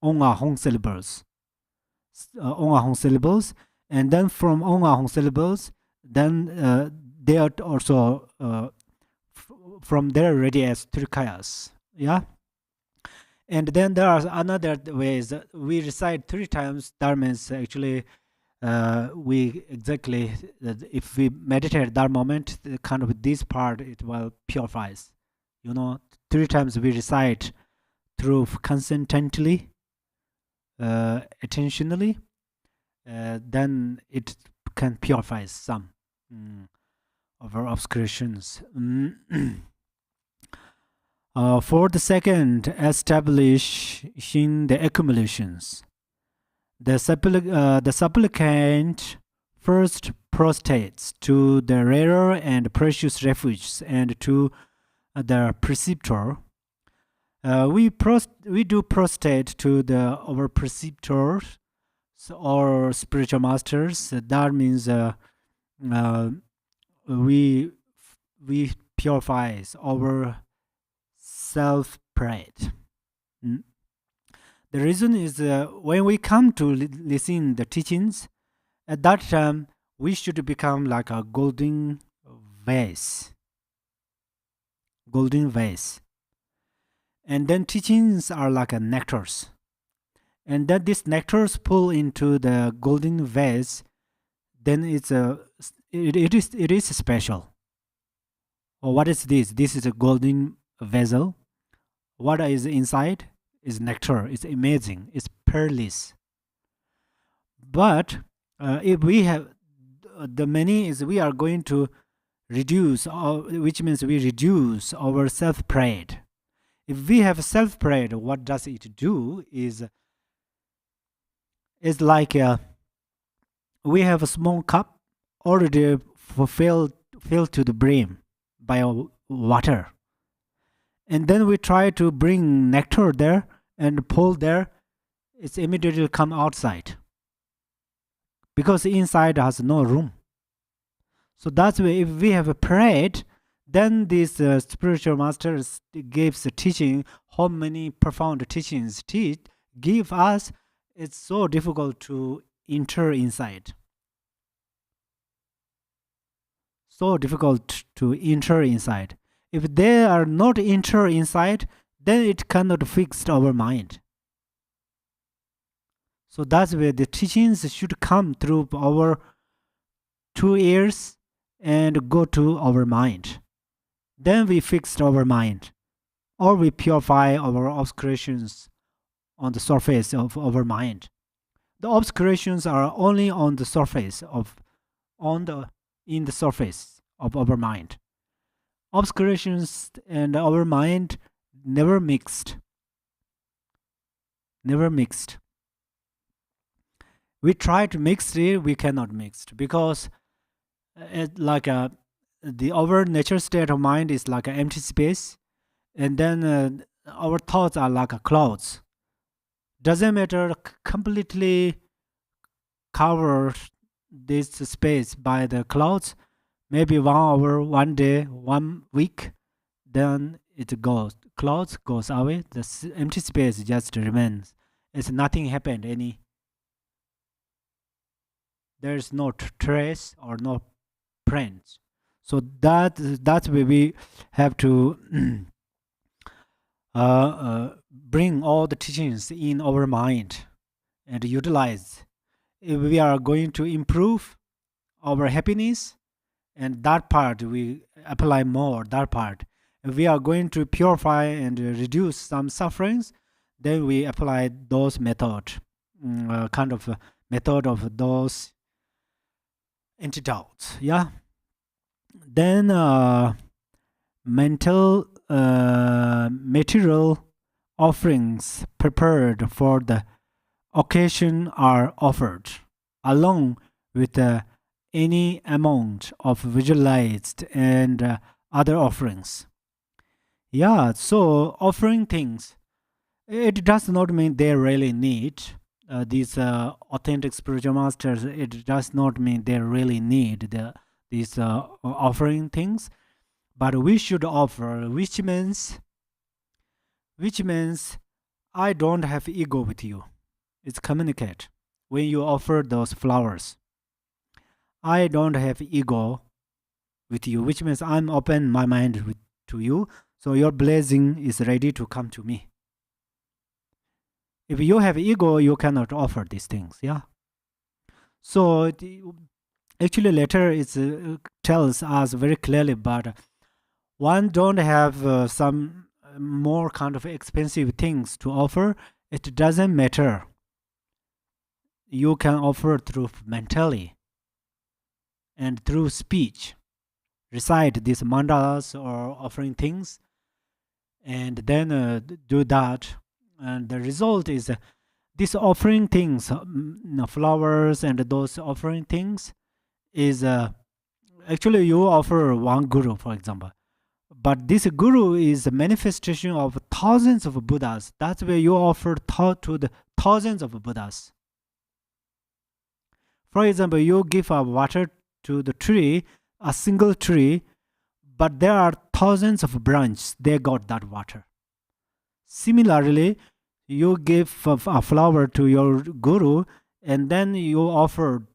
[SPEAKER 2] on ahong syllables. And then from on ahong syllables, then they are also from there ready as 3 kayas. Yeah. And then there are another ways we recite 3 times. Dharma is actually we exactly if we meditate at that moment, kind of this part it will purifies. 3 times we recite through consistently, attentionally, then it can purify some of our obscurations. For the second, establishing the accumulations. The supplicant first prostrates to the rarer and precious refuges and to the preceptor. We do prostrate to our preceptor or spiritual masters. That means we purifies our self pride. The reason is when we come to listen the teachings, at that time we should become like a vase, golden vase, and then teachings are like a nectars, and then these nectars pull into the golden vase. Then it is special. Or what is this? This is a golden vessel. What is inside is nectar. It's amazing. It's pearless. But if we have the many is we are going to reduce, which means we reduce our self pride. If we have self pride, what does it do? Is like we have a small cup already filled to the brim by water, and then we try to bring nectar there and pull there. It's immediately come outside because inside has no room. So that's why if we have a pride, then this spiritual masters gives a teaching. How many profound teachings give us? It's so difficult to enter inside. So difficult to enter inside. If they are not enter inside, then it cannot fix our mind. So that's where the teachings should come through our 2 ears and go to our mind. Then we fixed our mind, or we purify our obscurations on the surface of our mind. The obscurations are only on the surface in the surface of our mind. Obscurations and our mind never mixed. Never mixed. We try to mix it, we cannot mix because our nature state of mind is like an empty space, and then our thoughts are like a clouds. Doesn't matter, completely cover this space by the clouds. Maybe 1 hour, 1 day, 1 week, then it goes. Clouds goes away. The empty space just remains. It's nothing happened. There's no trace or no print. So that's where we have to bring all the teachings in our mind and utilize. If we are going to improve our happiness, and that part we apply more, that part. If we are going to purify and reduce some sufferings, then we apply those method, kind of method of those antidotes. Yeah. Then material offerings prepared for the occasion are offered, along with any amount of visualized and other offerings. Yeah, so offering things, it does not mean they really need these authentic spiritual masters. It does not mean they really need these offering things, but we should offer, which means I don't have ego with you. It's communicate. When you offer those flowers, I don't have ego with you, which means I'm open my mind to you, so your blessing is ready to come to me. If you have ego, you cannot offer these things. Yeah. So actually later it tells us very clearly, but one don't have some more kind of expensive things to offer. It doesn't matter. You can offer through mentally and through speech, recite these mandalas or offering things, and then do that. And the result is this offering things, flowers and those offering things, is actually you offer one guru, for example, but this guru is a manifestation of thousands of Buddhas. That's where you offer to the thousands of Buddhas. For example, you give a water to the tree, a single tree, but there are thousands of branches, they got that water. Similarly, you give a flower to your guru, and then you offer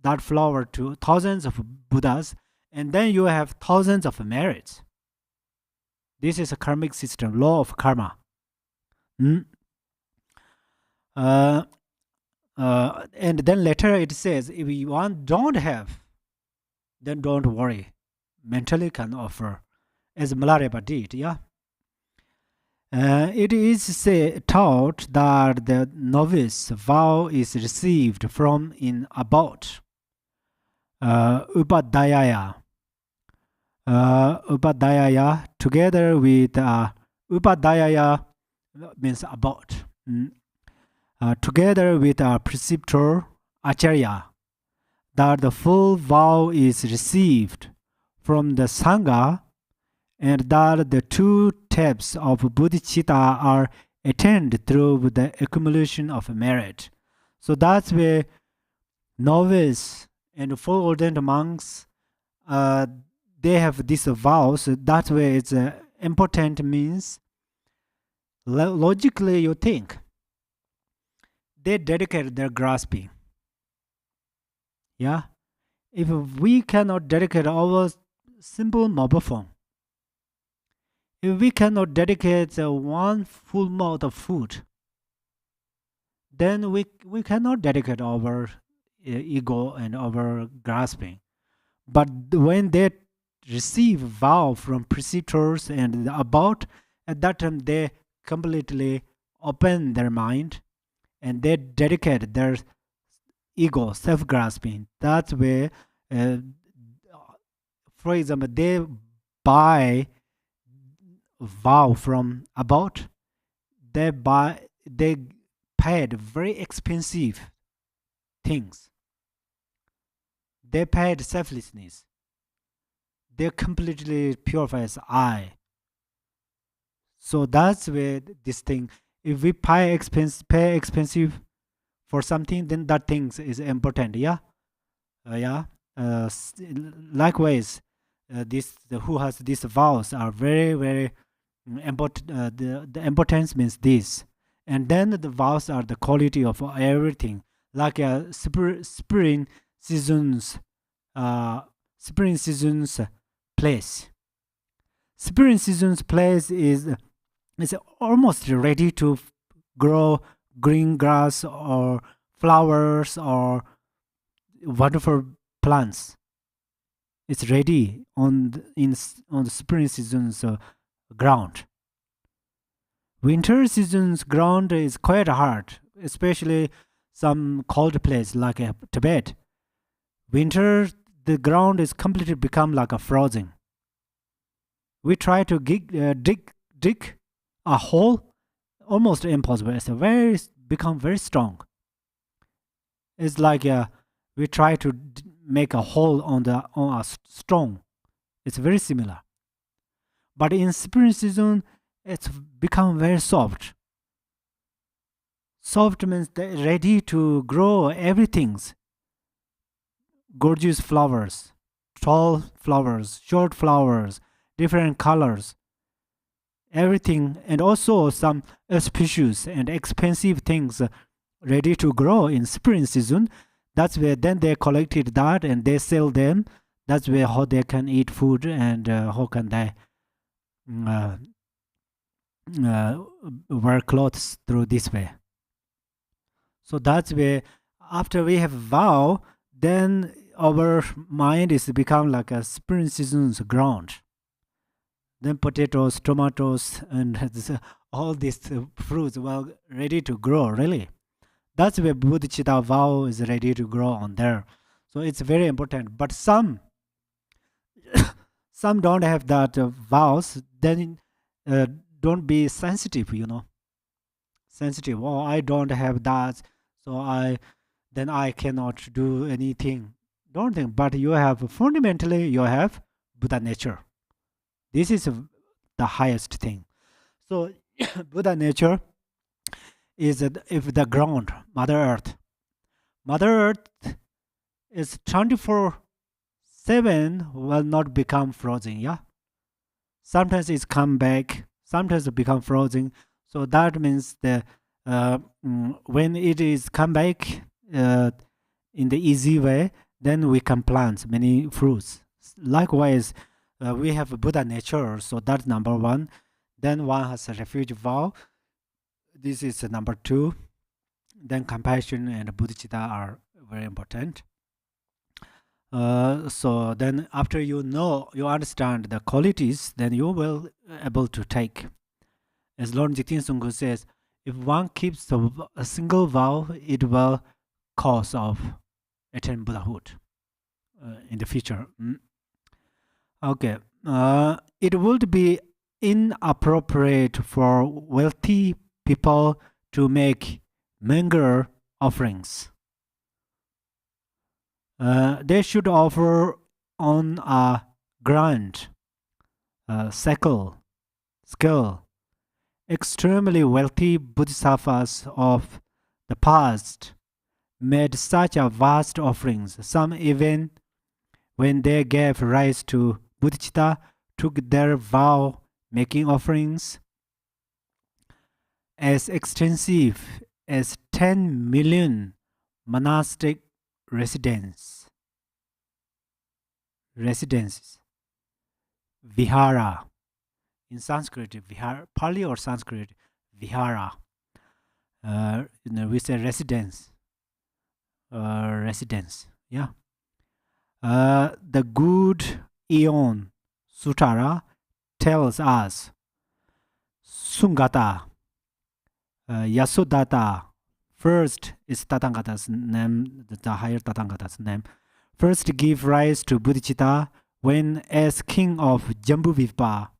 [SPEAKER 2] that flower to thousands of Buddhas, and then you have thousands of merits. This is a karmic system, law of karma. And then later it says, if you don't have, then don't worry. Mentally can offer, as Milarepa did, yeah. It is taught that the novice vow is received from in about upadhyaya. Upadhyaya together with upadhyaya means about. Together with a preceptor acharya, that the full vow is received from the sangha, and that the two steps of bodhichitta are attained through the accumulation of merit. So that's where novice and full ordained monks, they have this vow. So that's where it's important means, logically you think, they dedicate their grasping. Yeah? If we cannot dedicate our simple mobile phone, if we cannot dedicate one full mouth of food, then we cannot dedicate our ego and our grasping. But when they receive vow from preceptors and about, at that time they completely open their mind and they dedicate their ego, self-grasping. That's where, for example, they buy vow from about, they paid very expensive things, they paid selflessness, they completely purifies I. So that's where this thing, if we pay expensive for something, then that thing is important. Yeah. Likewise, this who has these vows are very, very important. The importance means this, and then the vows are the quality of everything, like spring seasons place. Spring seasons place is almost ready to grow green grass or flowers or wonderful plants. It's ready on the spring season's ground. Winter season's ground is quite hard, especially some cold place like Tibet. Winter, the ground is completely become like a frozen. We try to dig a hole, almost impossible. It's become very strong. It's like we try to make a hole on a stone. It's very similar. But in spring season, it's become very soft. Soft means ready to grow everything. Gorgeous flowers, tall flowers, short flowers, different colors, everything, and also some auspicious and expensive things ready to grow in spring season. That's where then they collected that and they sell them. That's where how they can eat food and how can they wear clothes through this way. So that's where after we have vow, then our mind is become like a spring season's ground. Then potatoes, tomatoes, and all these fruits were ready to grow, really. That's where bodhichitta vow is ready to grow on there. So it's very important. But some don't have that vows, then don't be sensitive, sensitive. Oh, I don't have that, so I cannot do anything. Don't think, but you have fundamentally you have Buddha nature. This is the highest thing. So Buddha nature is if the ground, Mother Earth. Mother Earth is 24/7 will not become frozen. Yeah, sometimes it's come back, sometimes it become frozen. So that means the when it is come back in the easy way, then we can plant many fruits. Likewise, we have Buddha nature, so that's number one. Then one has a refuge vow. This is number two. Then compassion and bodhichitta are very important. So then after you understand the qualities, then you will able to take. As Lord Jigten Sungku says, if one keeps a single vow, it will cause of attain Buddhahood in the future. Okay. It would be inappropriate for wealthy people to make meager offerings. They should offer on a grand scale. Extremely wealthy bodhisattvas of the past made such a vast offerings. Some even, when they gave rise to bodhicitta, took their vow making offerings as extensive as 10 million monastic residences. Vihara. In Sanskrit, vihara, Pali or Sanskrit, vihara. We say residence. Yeah. The good Eon Sutara tells us Sungata, Yasodhata, first is Tathagata's name, the higher Tathagata's name. First give rise to bodhicitta when, as king of Jambudvipa,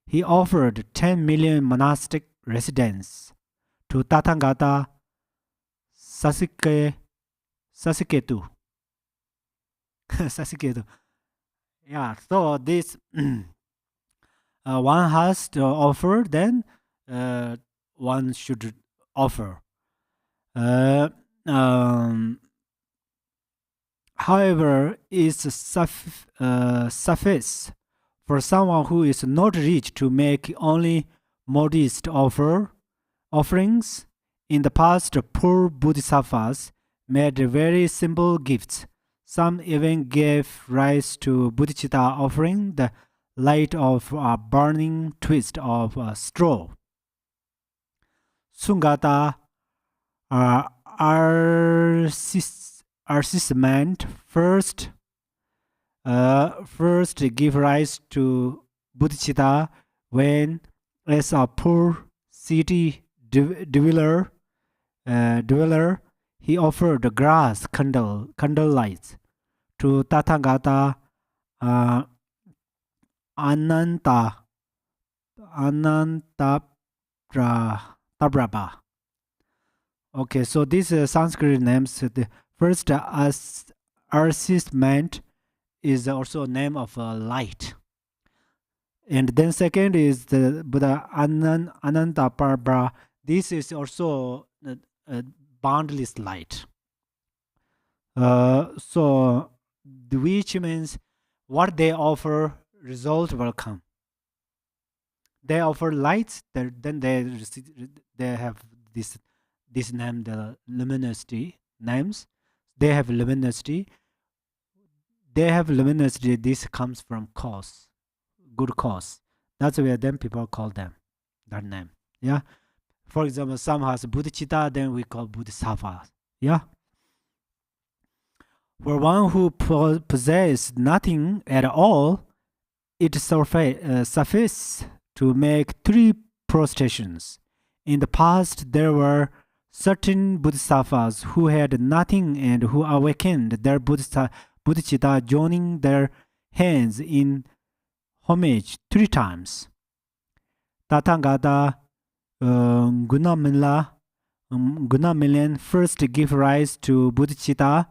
[SPEAKER 2] he offered 10 million monastic residents to Tathagata Sasiketu. Sasiketu. Yeah, so this one has to offer, then one should offer. However, it's suffice for someone who is not rich to make only modest offerings. In the past, poor bodhisattvas made very simple gifts. Some even gave rise to bodhicitta offering the light of a burning twist of a straw. Sungata Arcisement first give rise to bodhicitta when, as a poor city dweller, he offered grass candle lights to Tathagata Anantabrahma. Okay, so these Sanskrit names. The first Arcisement is also a name of light, and then second is the Buddha Anantabrahma. This is also a boundless light. So which means what they offer, result will come. They offer lights, then they have this name, the luminosity names. They have luminosity. This comes from cause, good cause. That's where then people call them that name. Yeah. For example, some has bodhicitta, then we call bodhisattva. Yeah. For one who possesses nothing at all, it suffices to make 3 prostrations. In the past, there were certain bodhisattvas who had nothing and who awakened their bodhicitta, joining their hands in homage 3 times. Tathagata Gunamilan first gave rise to bodhicitta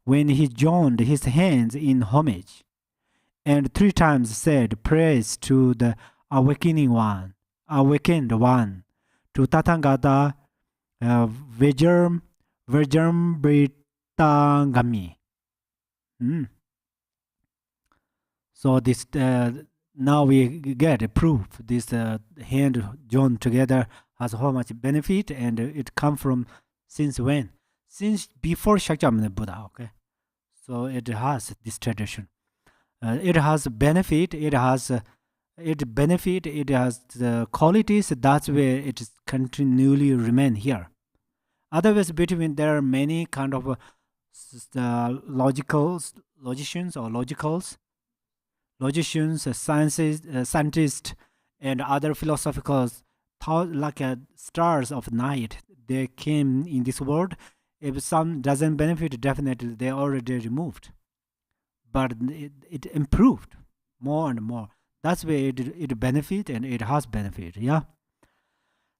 [SPEAKER 2] when he joined his hands in homage, and 3 times said praise to the awakened one, to Tathagata Vajrambhidra Tangami. So this now we get a proof. This hand joined together has how much benefit, and it come from since when? Since before Shakyamuni Buddha. Okay, so it has this tradition. It has benefit. It has benefit. It has the qualities. That's where it is continually remain here. Otherwise, between there are many kind of logicians or logicians, scientists, and other philosophicals, like stars of night. They came in this world. If some doesn't benefit, definitely they already removed. But it improved more and more. That's where it benefit, and it has benefit. Yeah.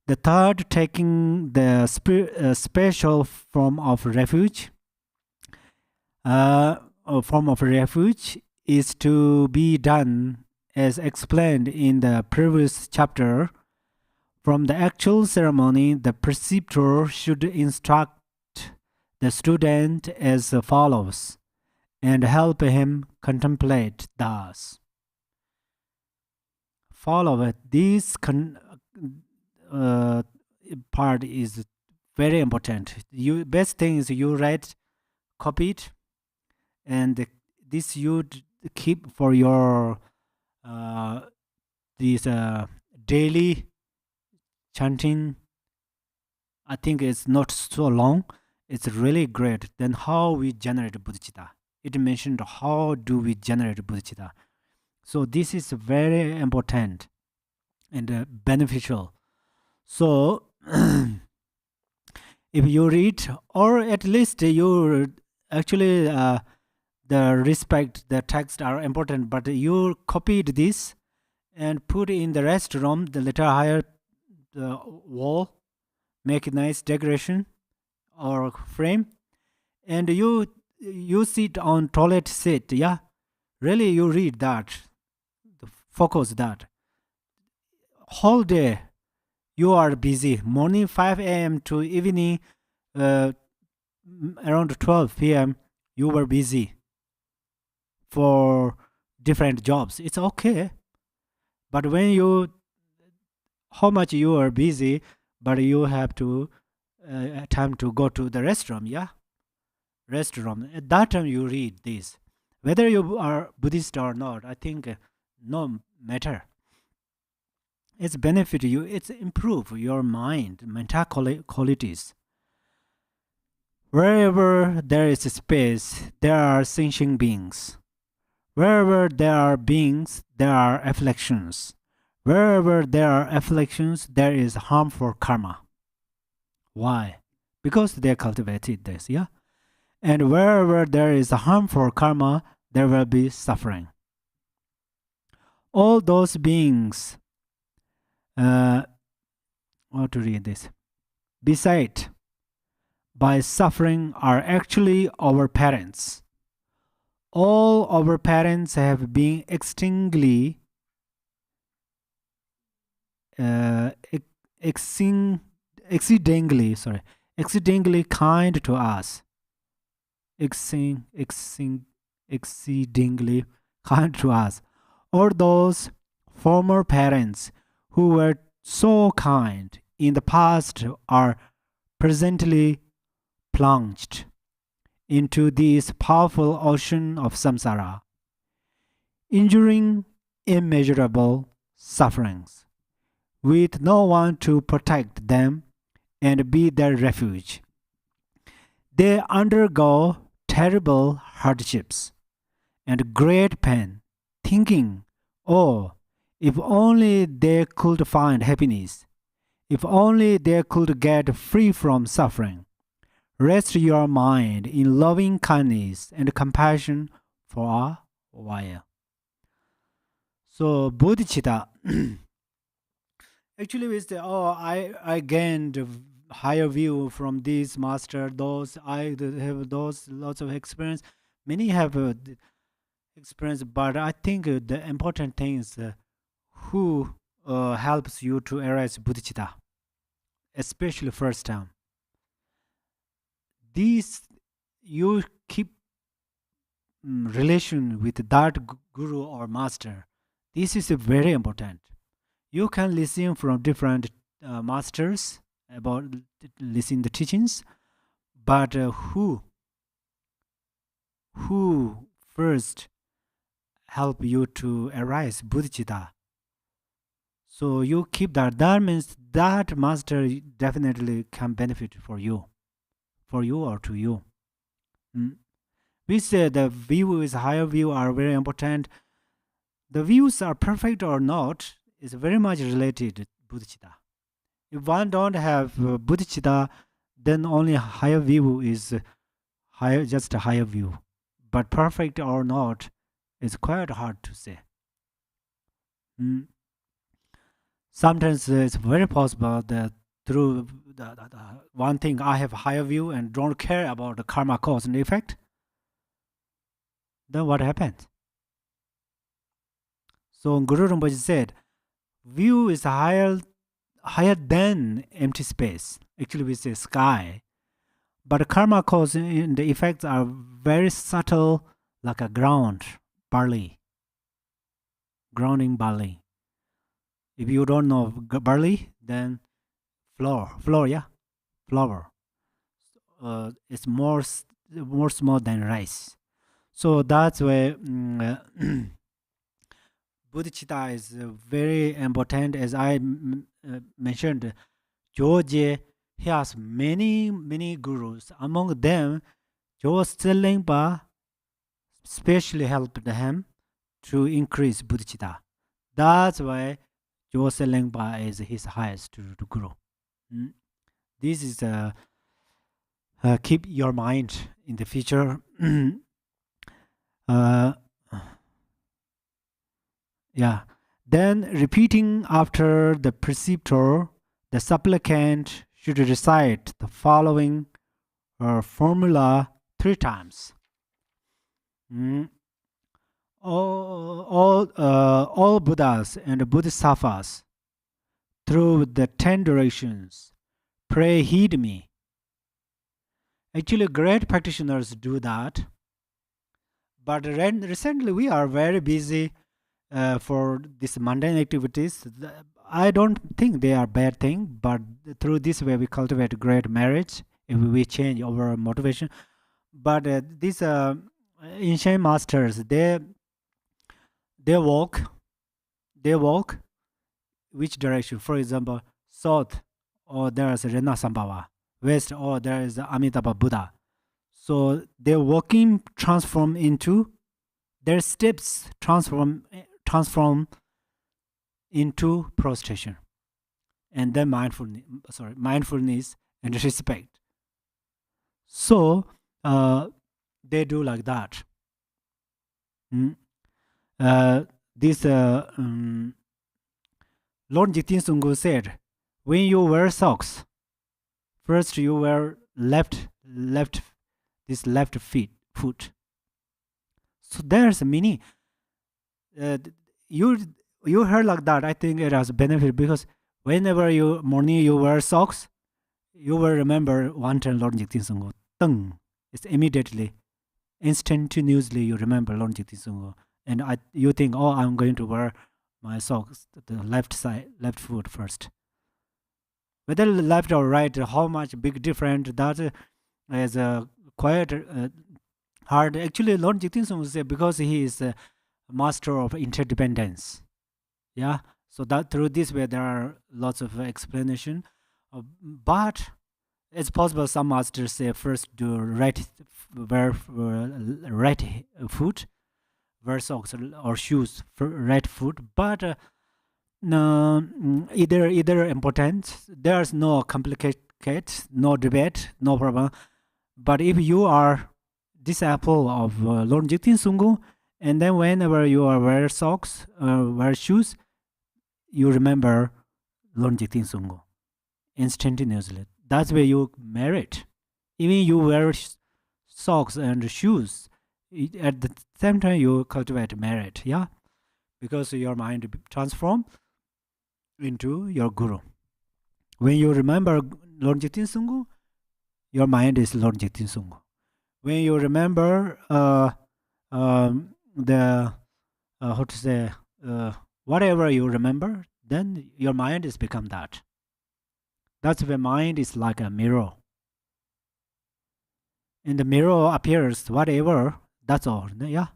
[SPEAKER 2] The third, taking the special form of refuge. A form of refuge is to be done as explained in the previous chapter. From the actual ceremony, the preceptor should instruct the student as follows and help him contemplate thus. Follow it. This part is very important. Best thing is you write, copy it, and this you keep for your this daily chanting. I think it's not so long. It's really great. Then how we generate bodhicitta? It mentioned how do we generate bodhicitta. So this is very important and beneficial. So if you read, or at least you actually the respect, the text are important, but you copied this and put in the restroom, the little higher the wall, make a nice decoration or frame, and you sit on toilet seat. Yeah, really, you read that, focus that. Whole day you are busy. Morning 5 a.m. to evening around 12 p.m. you were busy for different jobs. It's okay. But when you, how much you are busy, but you have to time to go to the restroom, yeah? Restroom. At that time you read this. Whether you are Buddhist or not, I think no matter. It's benefit you, it's improve your mind, mental qualities. Wherever there is a space, there are sentient beings. Wherever there are beings, there are afflictions. Wherever there are afflictions, there is harmful karma. Why? Because they cultivated this, yeah? And wherever there is a harmful karma, there will be suffering. All those beings, how to read this? Beside, by suffering are actually our parents. All our parents have been exceedingly kind to us. Exceedingly kind to us. Or those former parents who were so kind in the past are presently plunged into this powerful ocean of samsara, enduring immeasurable sufferings, with no one to protect them and be their refuge. They undergo terrible hardships and great pain, thinking, oh, if only they could find happiness, if only they could get free from suffering. Rest your mind in loving kindness and compassion for a while. So, bodhicitta. Actually, we say, oh, I gained a higher view from this master. Those I have those lots of experience. Many have experience, but I think the important thing is who helps you to arise bodhicitta, especially first time. These you keep relation with that guru or master. This is very important. You can listen from different masters about listen the teachings, but who first help you to arise bodhichitta? So you keep that. That means that master definitely can benefit for you or to you. We say the view is higher view are very important. The views are perfect or not is very much related to bodhicitta. If one don't have bodhicitta, then only higher view is higher, just a higher view. But perfect or not is quite hard to say. Sometimes it's very possible that through the one thing I have higher view and don't care about the karma cause and effect, then what happens? So Guru Rinpoche said, view is higher than empty space. Actually, we say sky. But karma cause and the effects are very subtle, like a grounding barley. If you don't know barley, then flour. It's more small than rice. So that's why bodhicitta is very important. As I mentioned, George has many gurus. Among them, Joe Lingpa specially helped him to increase bodhicitta. That's why Joe Lingpa is his highest guru. This is keep your mind in the future. Yeah. Then repeating after the preceptor, the supplicant should recite the following formula 3 times. All Buddhas and Bodhisattvas through the 10 directions, pray heed me. Actually, great practitioners do that. But recently we are very busy for these mundane activities. I don't think they are bad thing, but through this way we cultivate great marriage if we change our motivation. But these ancient masters, they walk which direction? For example, south, or there is Renasambhava, west, or there is Amitabha Buddha. So their walking transform into, their steps transform into prostration, and then mindfulness and respect. So they do like that. This Lord Jigten Sunggu said, when you wear socks, first you wear left foot. So there's a meaning. You heard like that. I think it has benefit because whenever morning you wear socks, you will remember one time Lord Jigten Sunggu. Tung. It's immediately, instantaneously you remember Lord Jigten Sunggu, and you think, oh, I'm going to wear my socks the left foot first. Whether left or right, how much big difference that is quite hard. Actually, Lord Jigten Sunggu said because he is a master of interdependence. Yeah, so that through this way there are lots of explanation. But it's possible some masters say first do right foot, wear socks or shoes for right foot. But no, either important. There's no complicated, no debate, no problem. But if you are disciple of Lord Jigten Sunggu, and then whenever you are wear socks, wear shoes, you remember Lord Jigten Sunggu instantaneously. That's where you merit. Even you wear socks and shoes, at the same time you cultivate merit. Yeah, because your mind transform into your guru. When you remember Lord Jigten Sunggu, your mind is Lord Jigten Sunggu. When you remember the how to say whatever you remember, then your mind is become that. That's where mind is like a mirror. In the mirror appears whatever. That's all. Yeah.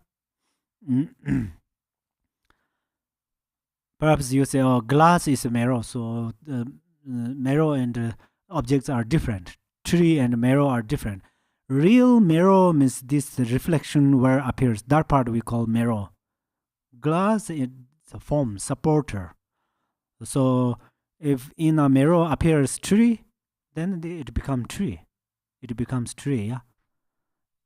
[SPEAKER 2] Perhaps you say, "Oh, glass is a mirror, so mirror and objects are different. Tree and mirror are different." Real mirror means this reflection where appears. That part we call mirror. Glass is a form, supporter. So if in a mirror appears tree, then it becomes tree. It becomes tree, yeah.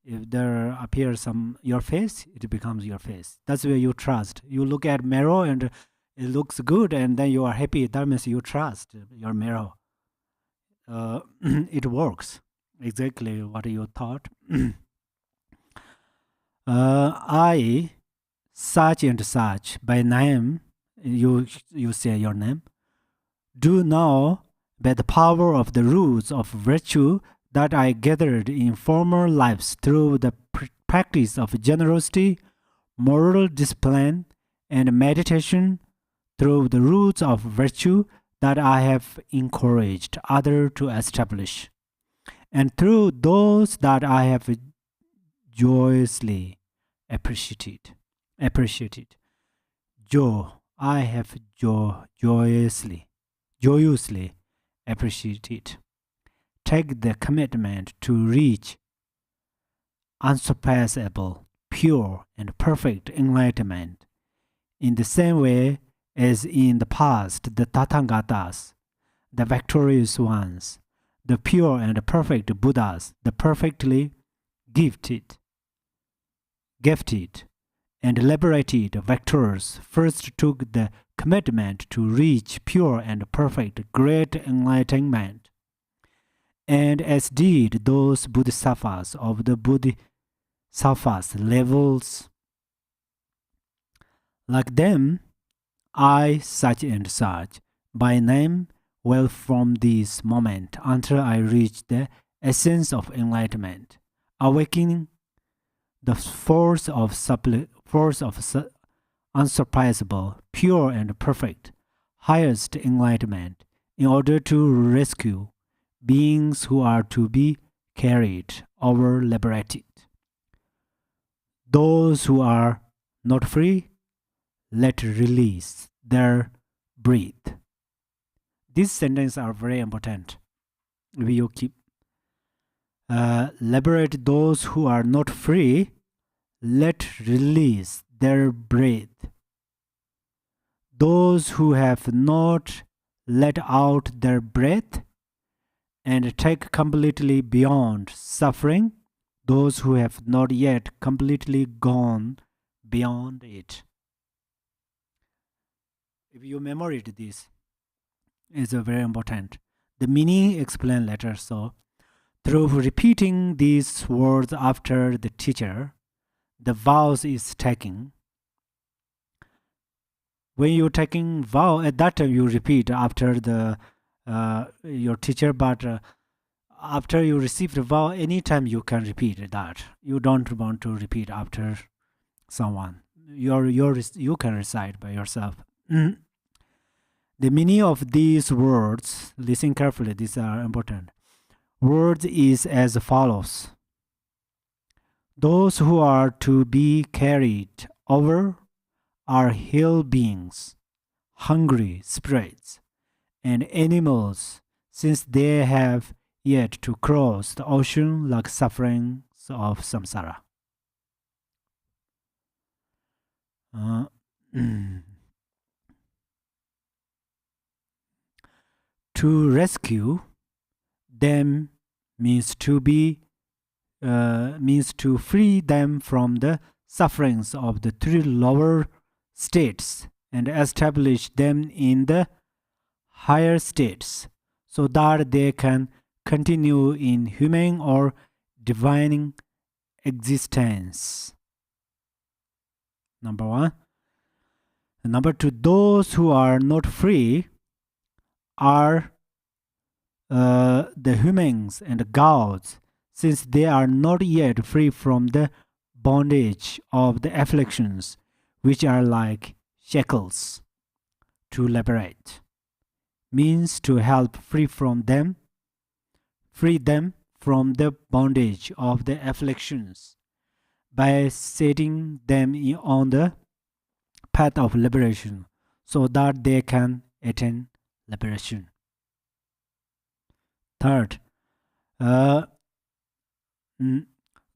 [SPEAKER 2] If there appears some your face, it becomes your face. That's where you trust. You look at mirror and it looks good, and then you are happy. That means you trust your mirror. It works exactly what you thought. I, such and such, by name, you say your name, do now by the power of the roots of virtue that I gathered in former lives through the practice of generosity, moral discipline, and meditation, through the roots of virtue that I have encouraged others to establish, and through those that I have joyously appreciated. I have joyously appreciated. Take the commitment to reach unsurpassable, pure, and perfect enlightenment in the same way as in the past the Tathagatas, the victorious ones, the pure and perfect Buddhas, the perfectly gifted, and liberated victors first took the commitment to reach pure and perfect great enlightenment. And as did those bodhisattvas of the bodhisattvas levels. Like them, I, such and such, by name, will from this moment until I reach the essence of enlightenment, awakening the force of unsurpassable, pure and perfect, highest enlightenment, in order to rescue beings who are to be carried or liberated. Those who are not free, let release their breath. These sentences are very important. If you keep liberate those who are not free, let release their breath. Those who have not let out their breath and take completely beyond suffering, those who have not yet completely gone beyond it. If you memorize this, is very important. The meaning explained later. So, through repeating these words after the teacher, the vows is taking. When you're taking vow, at that time you repeat after the your teacher, but after you receive the vow, anytime you can repeat that. You don't want to repeat after someone. You can recite by yourself. The meaning of these words, listen carefully, these are important. Words is as follows. Those who are to be carried over are hill beings, hungry spirits, and animals, since they have yet to cross the ocean like sufferings of samsara. To rescue them means to free them from the sufferings of the three lower states and establish them in the higher states, so that they can continue in human or divine existence. Number one. Number two, those who are not free are the humans and the gods, since they are not yet free from the bondage of the afflictions, which are like shackles. To liberate means to help free them from the bondage of the afflictions by setting them on the path of liberation so that they can attain liberation. Third,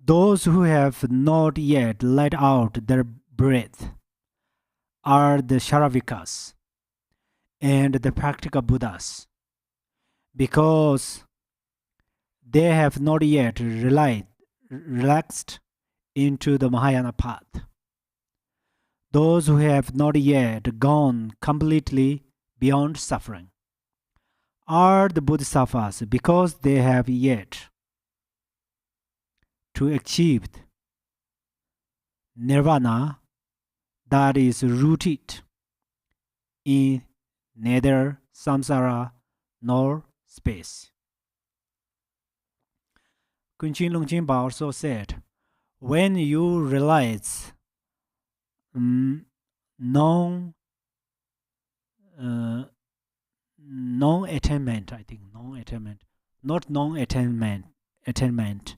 [SPEAKER 2] those who have not yet let out their breath are the Sharavikas and the practical Buddhas, because they have not yet relaxed into the Mahayana path. Those who have not yet gone completely beyond suffering are the Bodhisattvas, because they have yet to achieve nirvana that is rooted in neither samsara nor space. Kunchen Longchen Ba also said, when you realize non-attainment, I think attainment.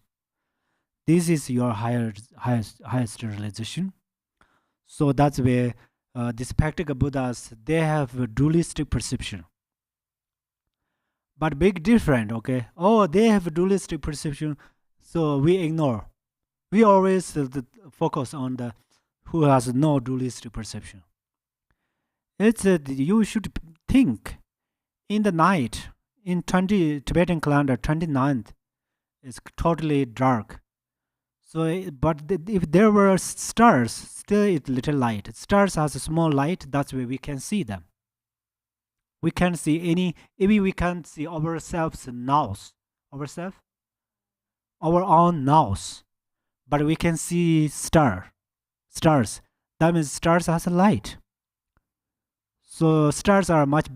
[SPEAKER 2] This is your highest realization. So that's where these practical Buddhas, they have a dualistic perception. But big different, okay? Oh, they have a dualistic perception, so we ignore. We always focus on the who has no dualistic perception. It's you should think in the night, in Tibetan calendar, 29th, it's totally dark. So, but if there were stars, still it's little light. Stars has a small light, that's where we can see them. We can't see maybe we can't see ourselves nows, our own nows, but we can see stars. That means stars has a light. So stars are much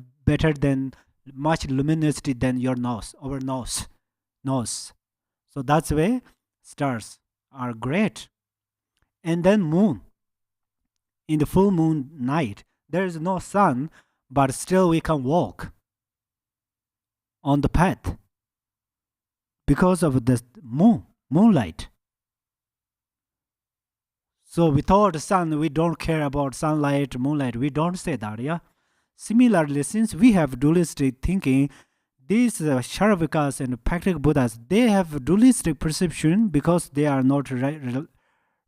[SPEAKER 2] luminosity than your nose, our nose. So that's why stars are great. And then moon. In the full moon night, there is no sun, but still we can walk on the path because of the moonlight. So without the sun, we don't care about sunlight, moonlight. We don't say that, yeah? Similarly, since we have dualistic thinking, these Sharavikas and practical Buddhas, they have dualistic perception because they are not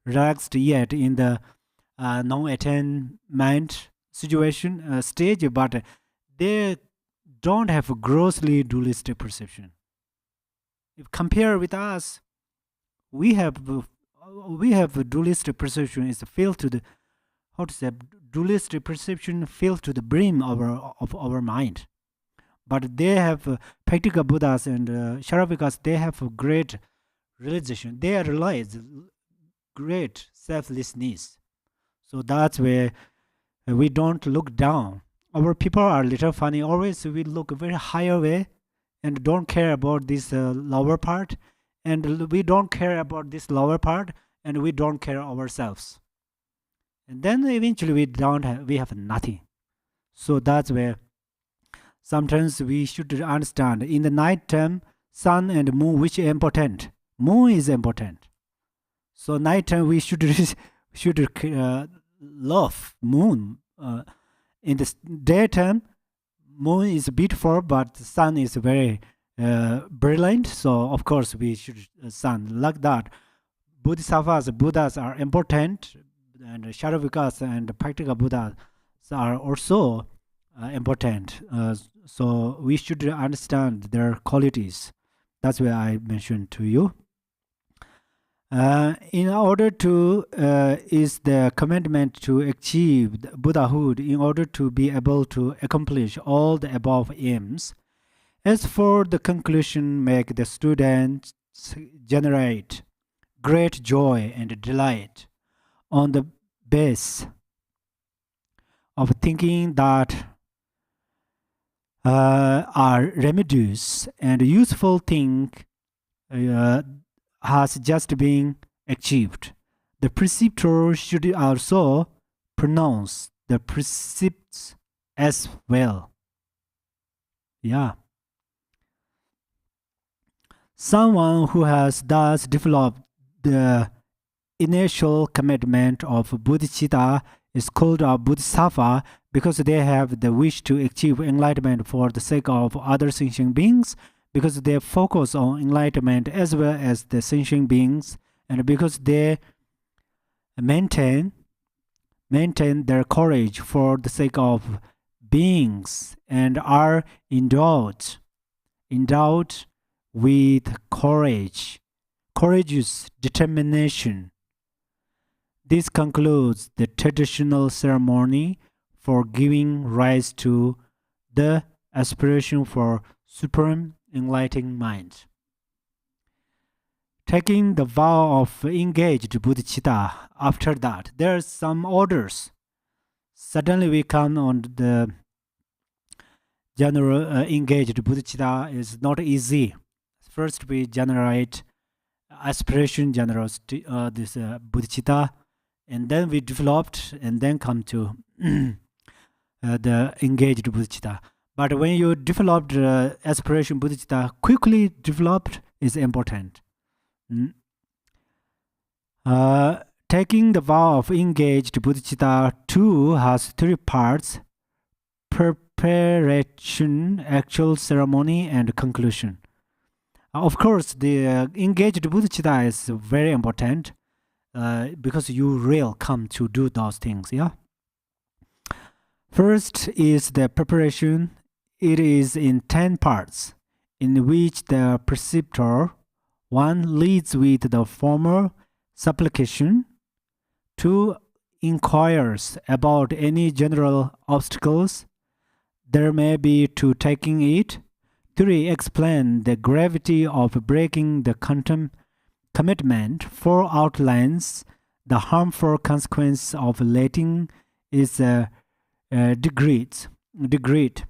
[SPEAKER 2] relaxed yet in the non-attainment situation stage, but they don't have a grossly dualistic perception. If compare with us, we have a dualistic perception is filled to the dualistic perception filled to the brim of our mind. But they have practical Buddhas and Sharavikas, they have a great realization. They realize great selflessness. So that's where we don't look down. Our people are a little funny. Always we look very higher way and don't care about this lower part. And we don't care about this lower part, and we don't care ourselves. And then eventually we have nothing. So that's where sometimes we should understand in the night time, sun and moon, which is important. Moon is important. So night time we should love moon. In the daytime, moon is beautiful, but the sun is very brilliant. So of course we should sun like that. Bodhisattvas, Buddhas are important, and Sharavikas and practical Buddhas are also important. So we should understand their qualities. That's why I mentioned to you. In order to is the commandment to achieve Buddhahood, in order to be able to accomplish all the above aims. As for the conclusion, make the students generate great joy and delight on the base of thinking that are remedies and useful thing has just been achieved. The preceptor should also pronounce the precepts as well. Yeah. Someone who has thus developed the initial commitment of bodhichitta is called a bodhisattva because they have the wish to achieve enlightenment for the sake of other sentient beings, because they focus on enlightenment as well as the sentient beings, and because they maintain their courage for the sake of beings and are endowed with courageous determination. This concludes the traditional ceremony for giving rise to the aspiration for supreme enlightened mind. Taking the vow of engaged bodhicitta, after that, there are some orders. Suddenly we come on the general engaged bodhicitta is not easy. First we generate aspiration, generosity, this bodhicitta, and then we developed, and then come to the engaged bodhicitta. But when you developed aspiration bodhicitta, quickly developed is important. Taking the vow of engaged bodhicitta 2 has 3 parts: preparation, actual ceremony, and conclusion. Of course, the engaged bodhicitta is very important because you will come to do those things. Yeah. First is the preparation. It is in 10 parts, in which the preceptor 1 leads with the formal supplication, 2 inquires about any general obstacles there may be to taking it, 3 explain the gravity of breaking the commitment, 4 outlines the harmful consequence of letting its degrade.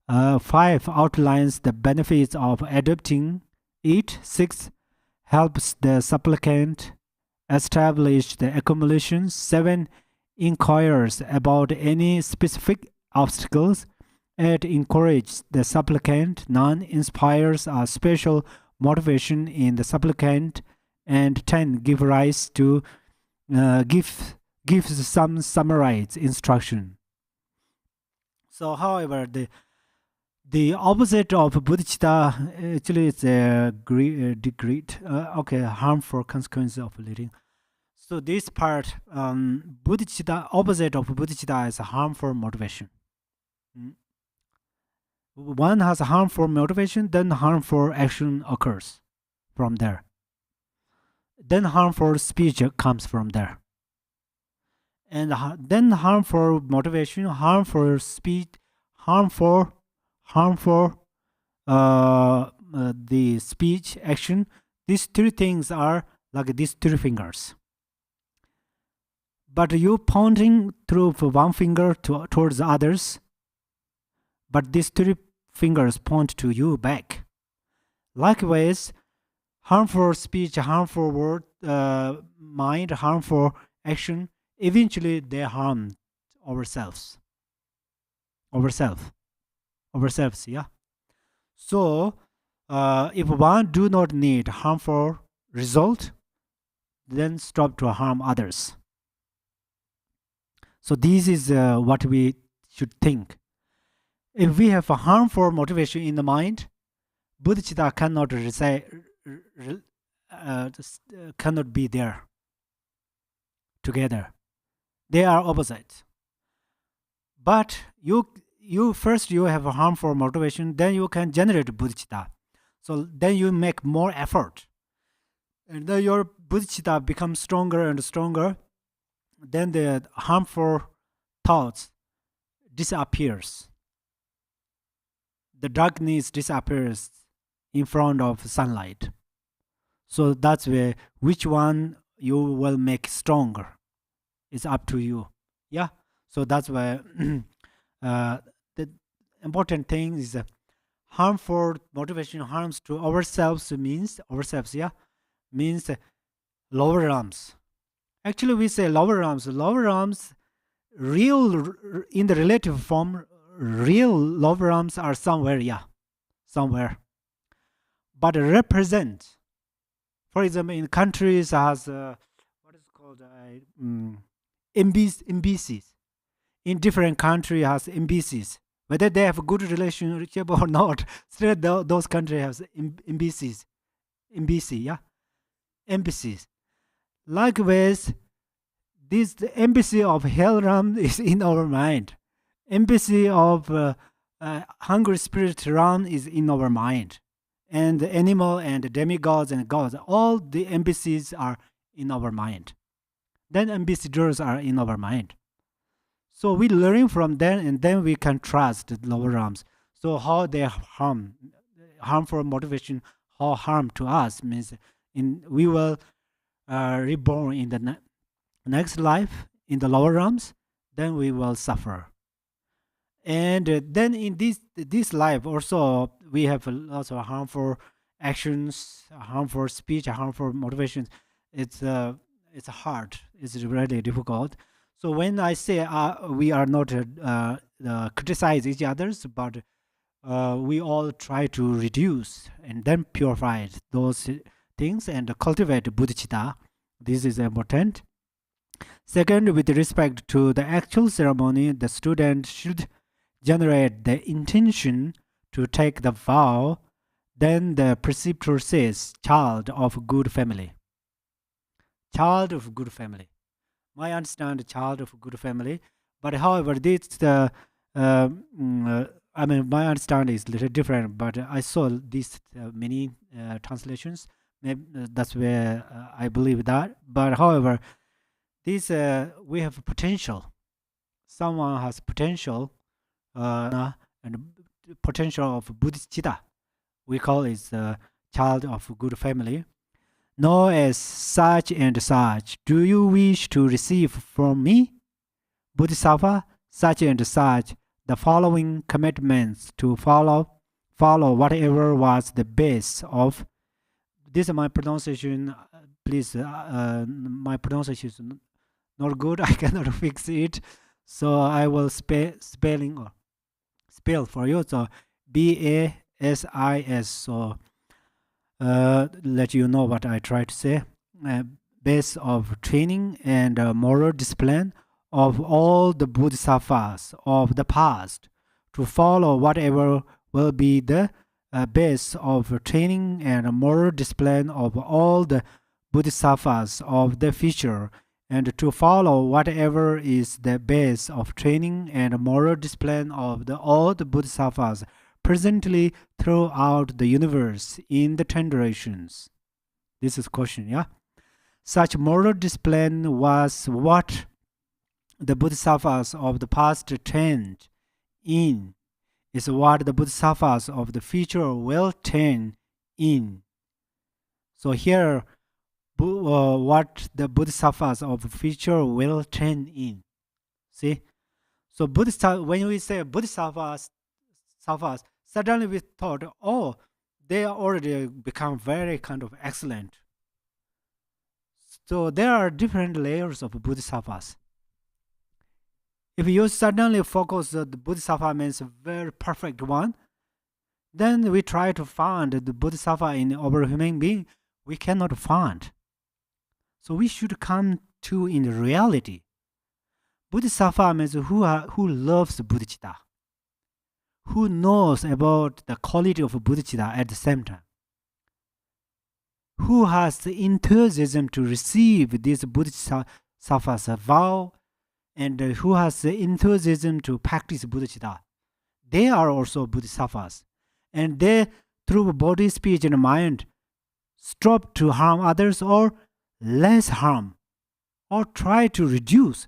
[SPEAKER 2] 5 outlines the benefits of adopting it. 6 helps the supplicant establish the accumulation. 7 inquires about any specific obstacles. 8 encourages the supplicant. 9 inspires a special motivation in the supplicant. And 10 give rise to gives some summarized instruction. So, however, the opposite of bodhicitta actually is a degrade. Harmful consequences of leading. So this part, bodhicitta, opposite of bodhicitta is a harmful motivation. One has a harmful motivation, then harmful action occurs from there. Then harmful speech comes from there. And then harmful motivation, harmful speech, harmful the speech, action. These 3 things are like these 3 fingers. But you pointing through 1 finger towards others, but these 3 fingers point to you back. Likewise, harmful speech, harmful word, mind, harmful action, eventually they harm ourselves. Yeah. So, if one do not need harmful result, then stop to harm others. So this is what we should think. If we have a harmful motivation in the mind, bodhicitta cannot be there together. They are opposite. But you first you have a harmful motivation, then you can generate bodhicitta. So then you make more effort, and then your bodhicitta becomes stronger and stronger. Then the harmful thoughts disappears. The darkness disappears in front of sunlight. So that's where which one you will make stronger. It's up to you. Yeah. So that's why the important thing is harmful motivation harms to ourselves means ourselves. Yeah. means lower realms. Actually, we say lower realms. Lower realms, real in the relative form, real lower realms are somewhere, yeah, somewhere. But represent, for example, in countries has what is called embassies. In different country has embassies. Whether they have a good relationship or not, still those countries have embassies. Embassy, yeah, embassies. Likewise, this the embassy of hell realm is in our mind. Embassy of hungry spirit realm is in our mind, and the animal and the demigods and gods, all the embassies are in our mind. Then ambassadors are in our mind. So we learn from them, and then we can trust the lower realms. So how they harmful motivation, how harm to us means we will reborn in the next life in the lower realms, then we will suffer. And then in this life also we have lots of harmful actions, harmful speech, harmful motivations. It's hard. It's really difficult. So when I say we are not criticize each others, but we all try to reduce and then purify those things and cultivate bodhichitta. This is important. Second, with respect to the actual ceremony, the student should generate the intention to take the vow. Then the preceptor says, child of good family. Child of good family. I understand child of good family, but however, this I mean, my understanding is a little different, but I saw these many translations. Maybe, that's where I believe that. But however, this we have potential. Someone has potential, and potential of bodhichitta. We call it child of good family. Know as such and such. Do you wish to receive from me, Bodhisattva, such and such, the following commitments to follow whatever was the base of. This is my pronunciation. Please, my pronunciation is not good. I cannot fix it, so I will spell for you. So BASIS. So let you know what I try to say. Base of training and moral discipline of all the bodhisattvas of the past to follow whatever will be the base of training and moral discipline of all the bodhisattvas of the future, and to follow whatever is the base of training and moral discipline of all the bodhisattvas presently throughout the universe in the 10 generations. This is question, yeah? Such moral discipline was what the bodhisattvas of the past trained in, is what the bodhisattvas of the future will train in. So here, what the bodhisattvas of the future will train in. See? So when we say bodhisattvas, suddenly we thought, oh, they already become very kind of excellent. So there are different layers of bodhisattvas. If you suddenly focus the bodhisattva means a very perfect one, then we try to find the bodhisattva in our human being, we cannot find. So we should come to in reality. Bodhisattva means who loves bodhicitta, who knows about the quality of bodhicitta at the same time, who has the enthusiasm to receive this bodhisattva's vow, and who has the enthusiasm to practice bodhicitta. They are also bodhisattvas, and they, through body, speech, and mind, stop to harm others or less harm, or try to reduce.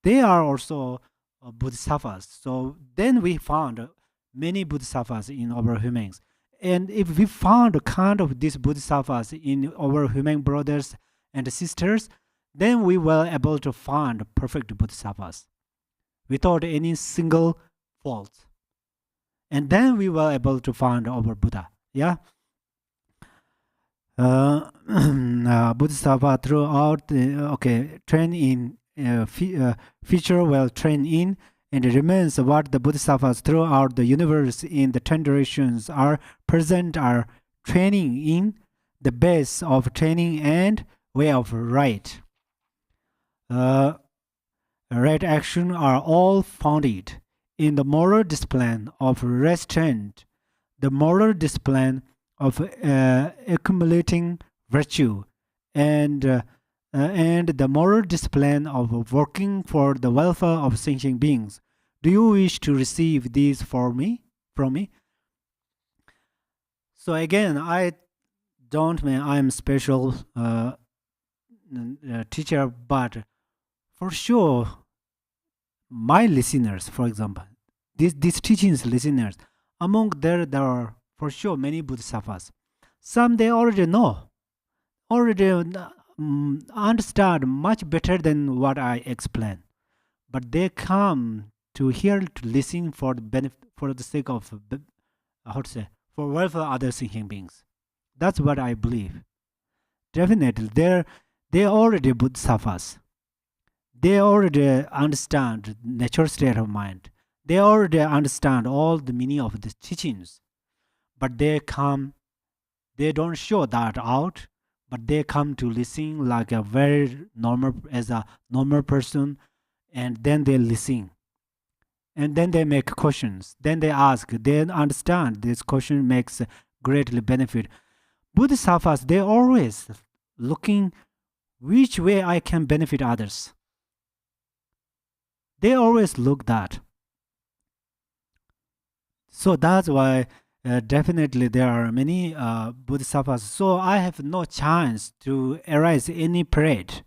[SPEAKER 2] They are also bodhisattvas. So then we found many bodhisattvas in our humans. And if we found a kind of these bodhisattvas in our human brothers and sisters, then we were able to find perfect bodhisattvas without any single fault. And then we were able to find our Buddha. Yeah. Bodhisattva throughout train in feature well train in and it remains what the Bodhisattvas throughout the universe in the 10 directions are present are training in the base of training and way of right. Right action are all founded in the moral discipline of restraint, the moral discipline of accumulating virtue, and the moral discipline of working for the welfare of sentient beings. Do you wish to receive these from me? So again, I don't mean I'm special teacher, but for sure, my listeners, for example, these teachings listeners, among there are for sure many bodhisattvas. Some they already know, already understand much better than what I explain, but they come to hear to listen for the benefit, for the sake of how to say, for welfare of other thinking beings. That's what I believe. Definitely, they already bodhisattvas. They already understand natural state of mind. They already understand all the meaning of the teachings, but they don't show that out, but they come to listen like a very normal, as a normal person, and then they listen. And then they make questions. Then they ask. They understand this question makes greatly benefit. Bodhisattvas, they always looking which way I can benefit others. They always look that. So that's why definitely there are many bodhisattvas. So I have no chance to arise any parade.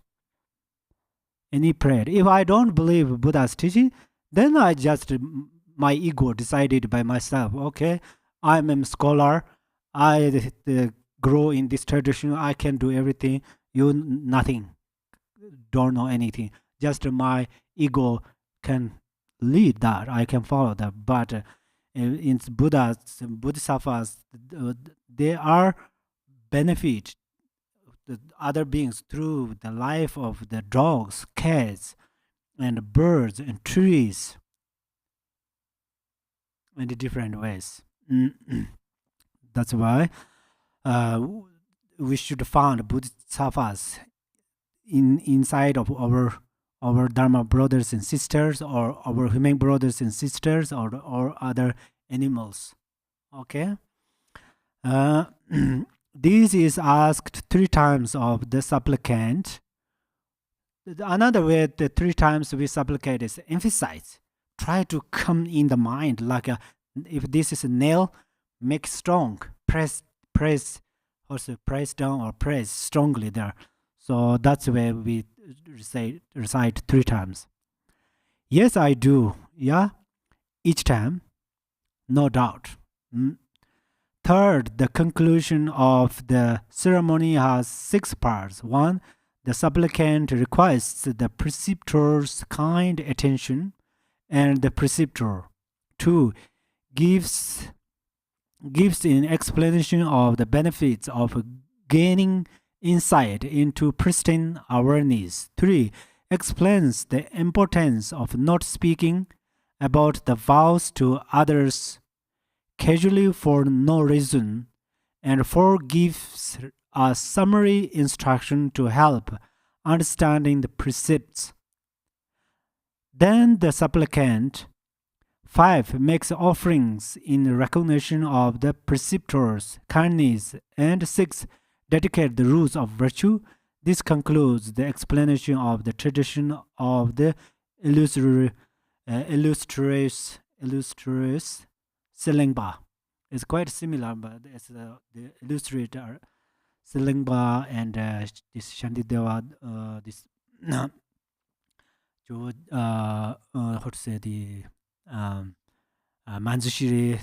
[SPEAKER 2] If I don't believe Buddha's teaching, then I just, my ego decided by myself, okay, I'm a scholar, I grow in this tradition, I can do everything, you nothing, don't know anything. Just my ego can lead that, I can follow that. But in bodhisattvas, they are benefit the other beings through the life of the dogs, cats, and birds and trees in different ways. That's why we should find bodhisattvas inside of our dharma brothers and sisters, or our human brothers and sisters, or other animals. Okay. This is asked 3 times of the supplicant. Another way, the 3 times we supplicate is emphasize. Try to come in the mind like if this is a nail, make strong. Press, also press down or press strongly there. So that's where we recite 3 times. Yes, I do. Yeah, each time, no doubt. Third, the conclusion of the ceremony has 6 parts. 1. The supplicant requests the preceptor's kind attention, and the preceptor, 2, gives an explanation of the benefits of gaining insight into pristine awareness. 3. Explains the importance of not speaking about the vows to others casually for no reason, and 4 gives a summary instruction to help understanding the precepts. Then the supplicant, 5, makes offerings in recognition of the preceptor's kindness, and 6, dedicate the rules of virtue. This concludes the explanation of the tradition of the illustrious Silingpa. It's quite similar, but it's the illustrator Silingpa and this Shantideva, this how to say, the Manjushri,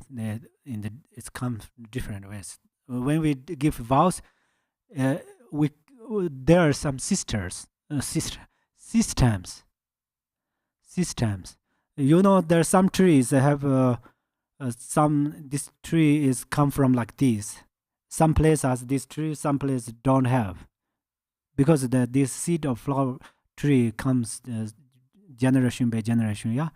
[SPEAKER 2] it comes different ways. When we give vows, there are some systems. You know, there are some trees that have this tree is come from like this. Some place has this tree, some place don't have, because this seed of flower tree comes generation by generation. Yeah,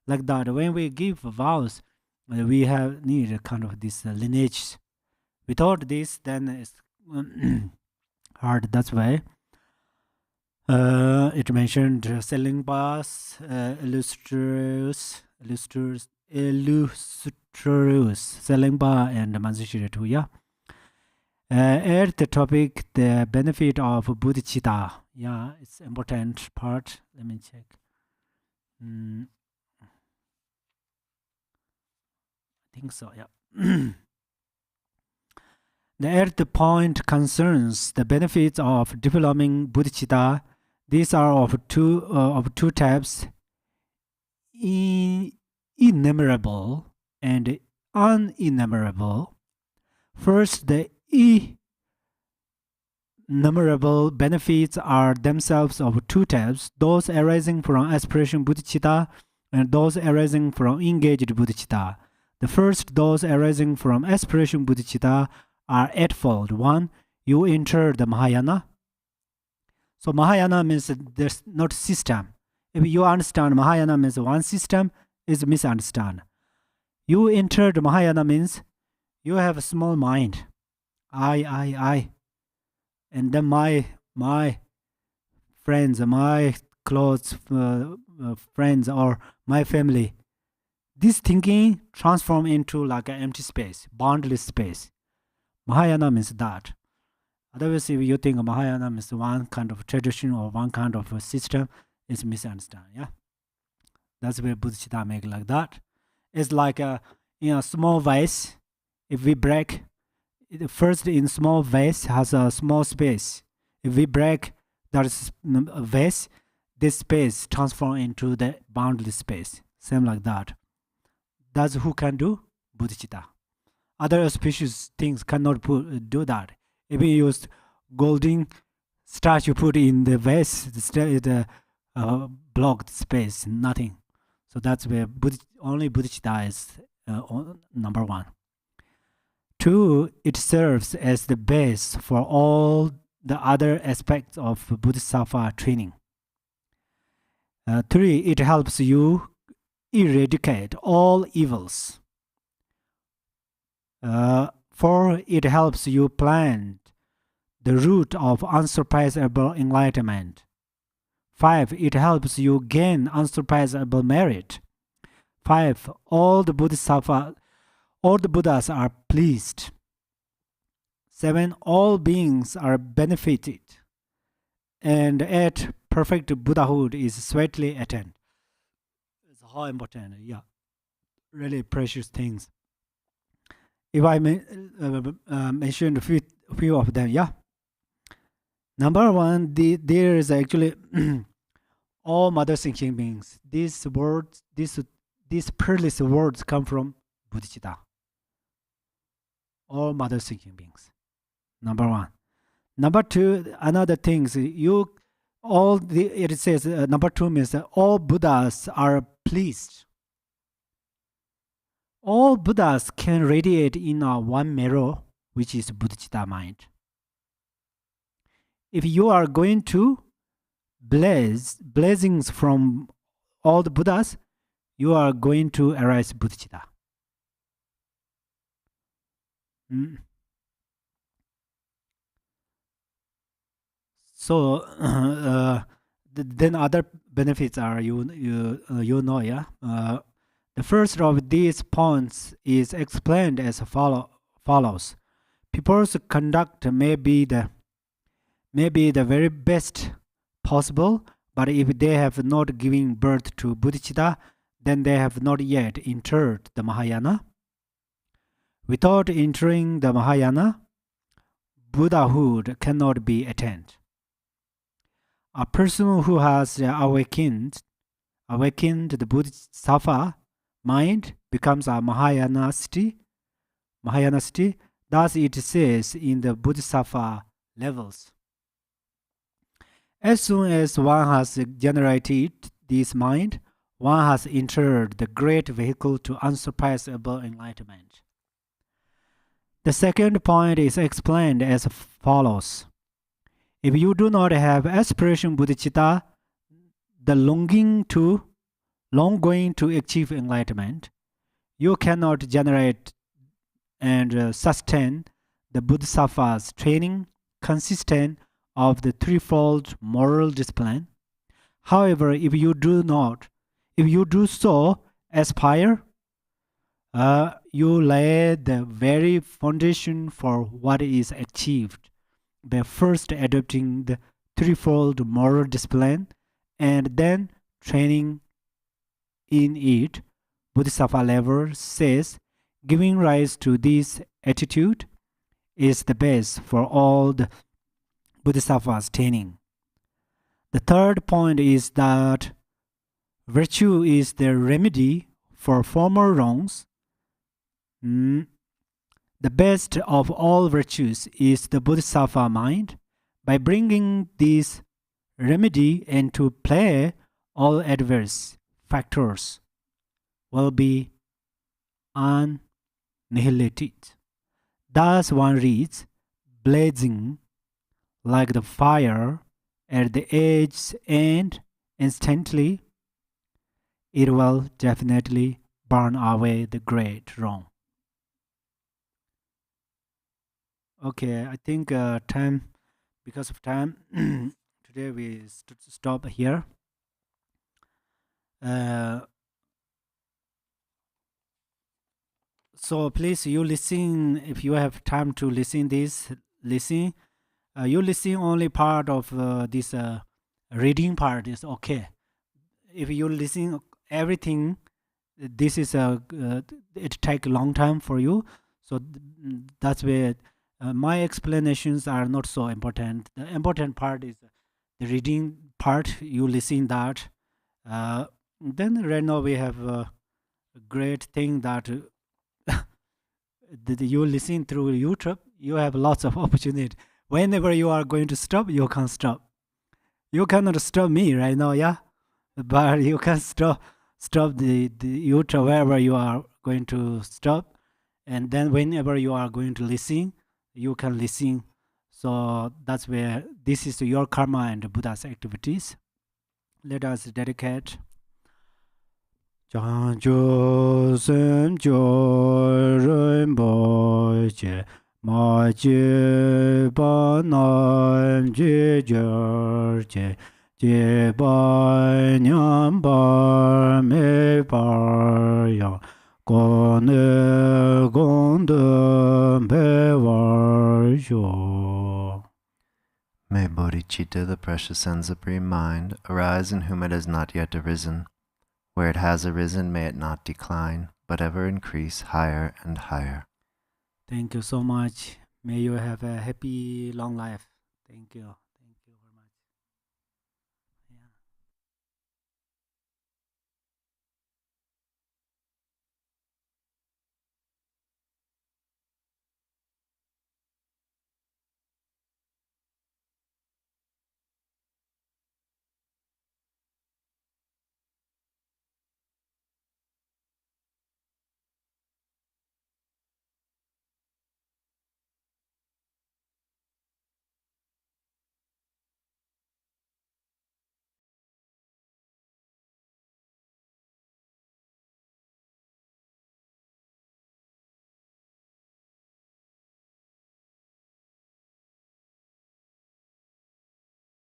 [SPEAKER 2] like that. When we give vows, we have need a kind of this lineage. Without this, then it's hard. That's why it mentioned selling bars, illustrious, selling bar, and manzishiri too. Yeah. At the topic, the benefit of bodhichitta. Yeah, it's important part. Let me check. I think so. Yeah. The eighth point concerns the benefits of developing bodhichitta. These are of two types: innumerable and unenumerable. First, the innumerable benefits are themselves of two types: those arising from aspiration bodhichitta and those arising from engaged bodhichitta. The first, those arising from aspiration bodhichitta, are eightfold. One, you enter the Mahayana. So Mahayana means there's not system. If you understand Mahayana means one system, is misunderstood. You enter the Mahayana means you have a small mind. I. And then my friends, my close friends, or my family. This thinking transform into like an empty space, boundless space. Mahayana means that. Otherwise, if you think Mahayana means one kind of tradition or one kind of a system, it's misunderstood. Yeah, that's where bodhicitta make like that. It's like in a small vase. If we break, first in small vase has a small space. If we break that vase, this space transform into the boundless space. Same like that. That's who can do bodhicitta. Other auspicious things cannot do that. If you use golden statue put in the vase, the blocked space, nothing. So that's where only bodhicitta is number one. Two, it serves as the base for all the other aspects of bodhisattva training. Three, it helps you eradicate all evils. 4, it helps you plant the root of unsurpassable enlightenment. 5, it helps you gain unsurpassable merit. 5, all the Buddhas are pleased. 7, all beings are benefited. And 8, perfect Buddhahood is sweetly attained. It's how important, yeah. Really precious things. If I mention a few of them, yeah. Number one, there is actually all mother thinking beings. These words, these peerless words come from bodhicitta. All mother thinking beings. Number one. Number two, another things it says number 2 means that all Buddhas are pleased. All Buddhas can radiate in one mirror, which is bodhicitta mind. If you are going to blessings from all the Buddhas, you are going to arise bodhicitta. So then other benefits are you know, yeah. The first of these points is explained as follows. People's conduct may be the very best possible, but if they have not given birth to bodhicitta, then they have not yet entered the Mahayana. Without entering the Mahayana, Buddhahood cannot be attained. A person who has awakened the bodhisattva mind becomes a Mahayanasti. Thus it says in the bodhisattva levels. As soon as one has generated this mind, one has entered the great vehicle to unsurpassable enlightenment. The second point is explained as follows. If you do not have aspiration bodhicitta, the longing to achieve enlightenment, you cannot generate and sustain the bodhisattva's training consistent of the threefold moral discipline. However, if you do so aspire, you lay the very foundation for what is achieved by first adopting the threefold moral discipline and then training in it. Bodhisattva level says giving rise to this attitude is the base for all the bodhisattvas training. The third point is that virtue is the remedy for former wrongs. The best of all virtues is the bodhisattva mind. By bringing this remedy into play, all adverse factors will be annihilated. Thus one reads, blazing like the fire at the edge, and instantly it will definitely burn away the great wrong. Okay, I think because of time, today we stop here. So please, you listen. If you have time to listen this, listen. You listen only part of this reading part is okay. If you listen everything, this is it take a long time for you. So that's where my explanations are not so important. The important part is the reading part. You listen that. Then right now we have a great thing that you listen through YouTube. You have lots of opportunity. Whenever you are going to stop, you can stop. You cannot stop me right now, yeah? But you can stop the YouTube wherever you are going to stop. And then whenever you are going to listen, you can listen. So that's where this is your karma and Buddha's activities. Let us dedicate. Chanjo sem jo rinpo che ma je ba nam je jer je ba nyam ba me ba ya ko ne gong de me war yo.
[SPEAKER 1] May bodhicitta, the precious and supreme mind, arise in whom it has not yet arisen. Where it has arisen, may it not decline, but ever increase higher and higher.
[SPEAKER 2] Thank you so much. May you have a happy long life. Thank you.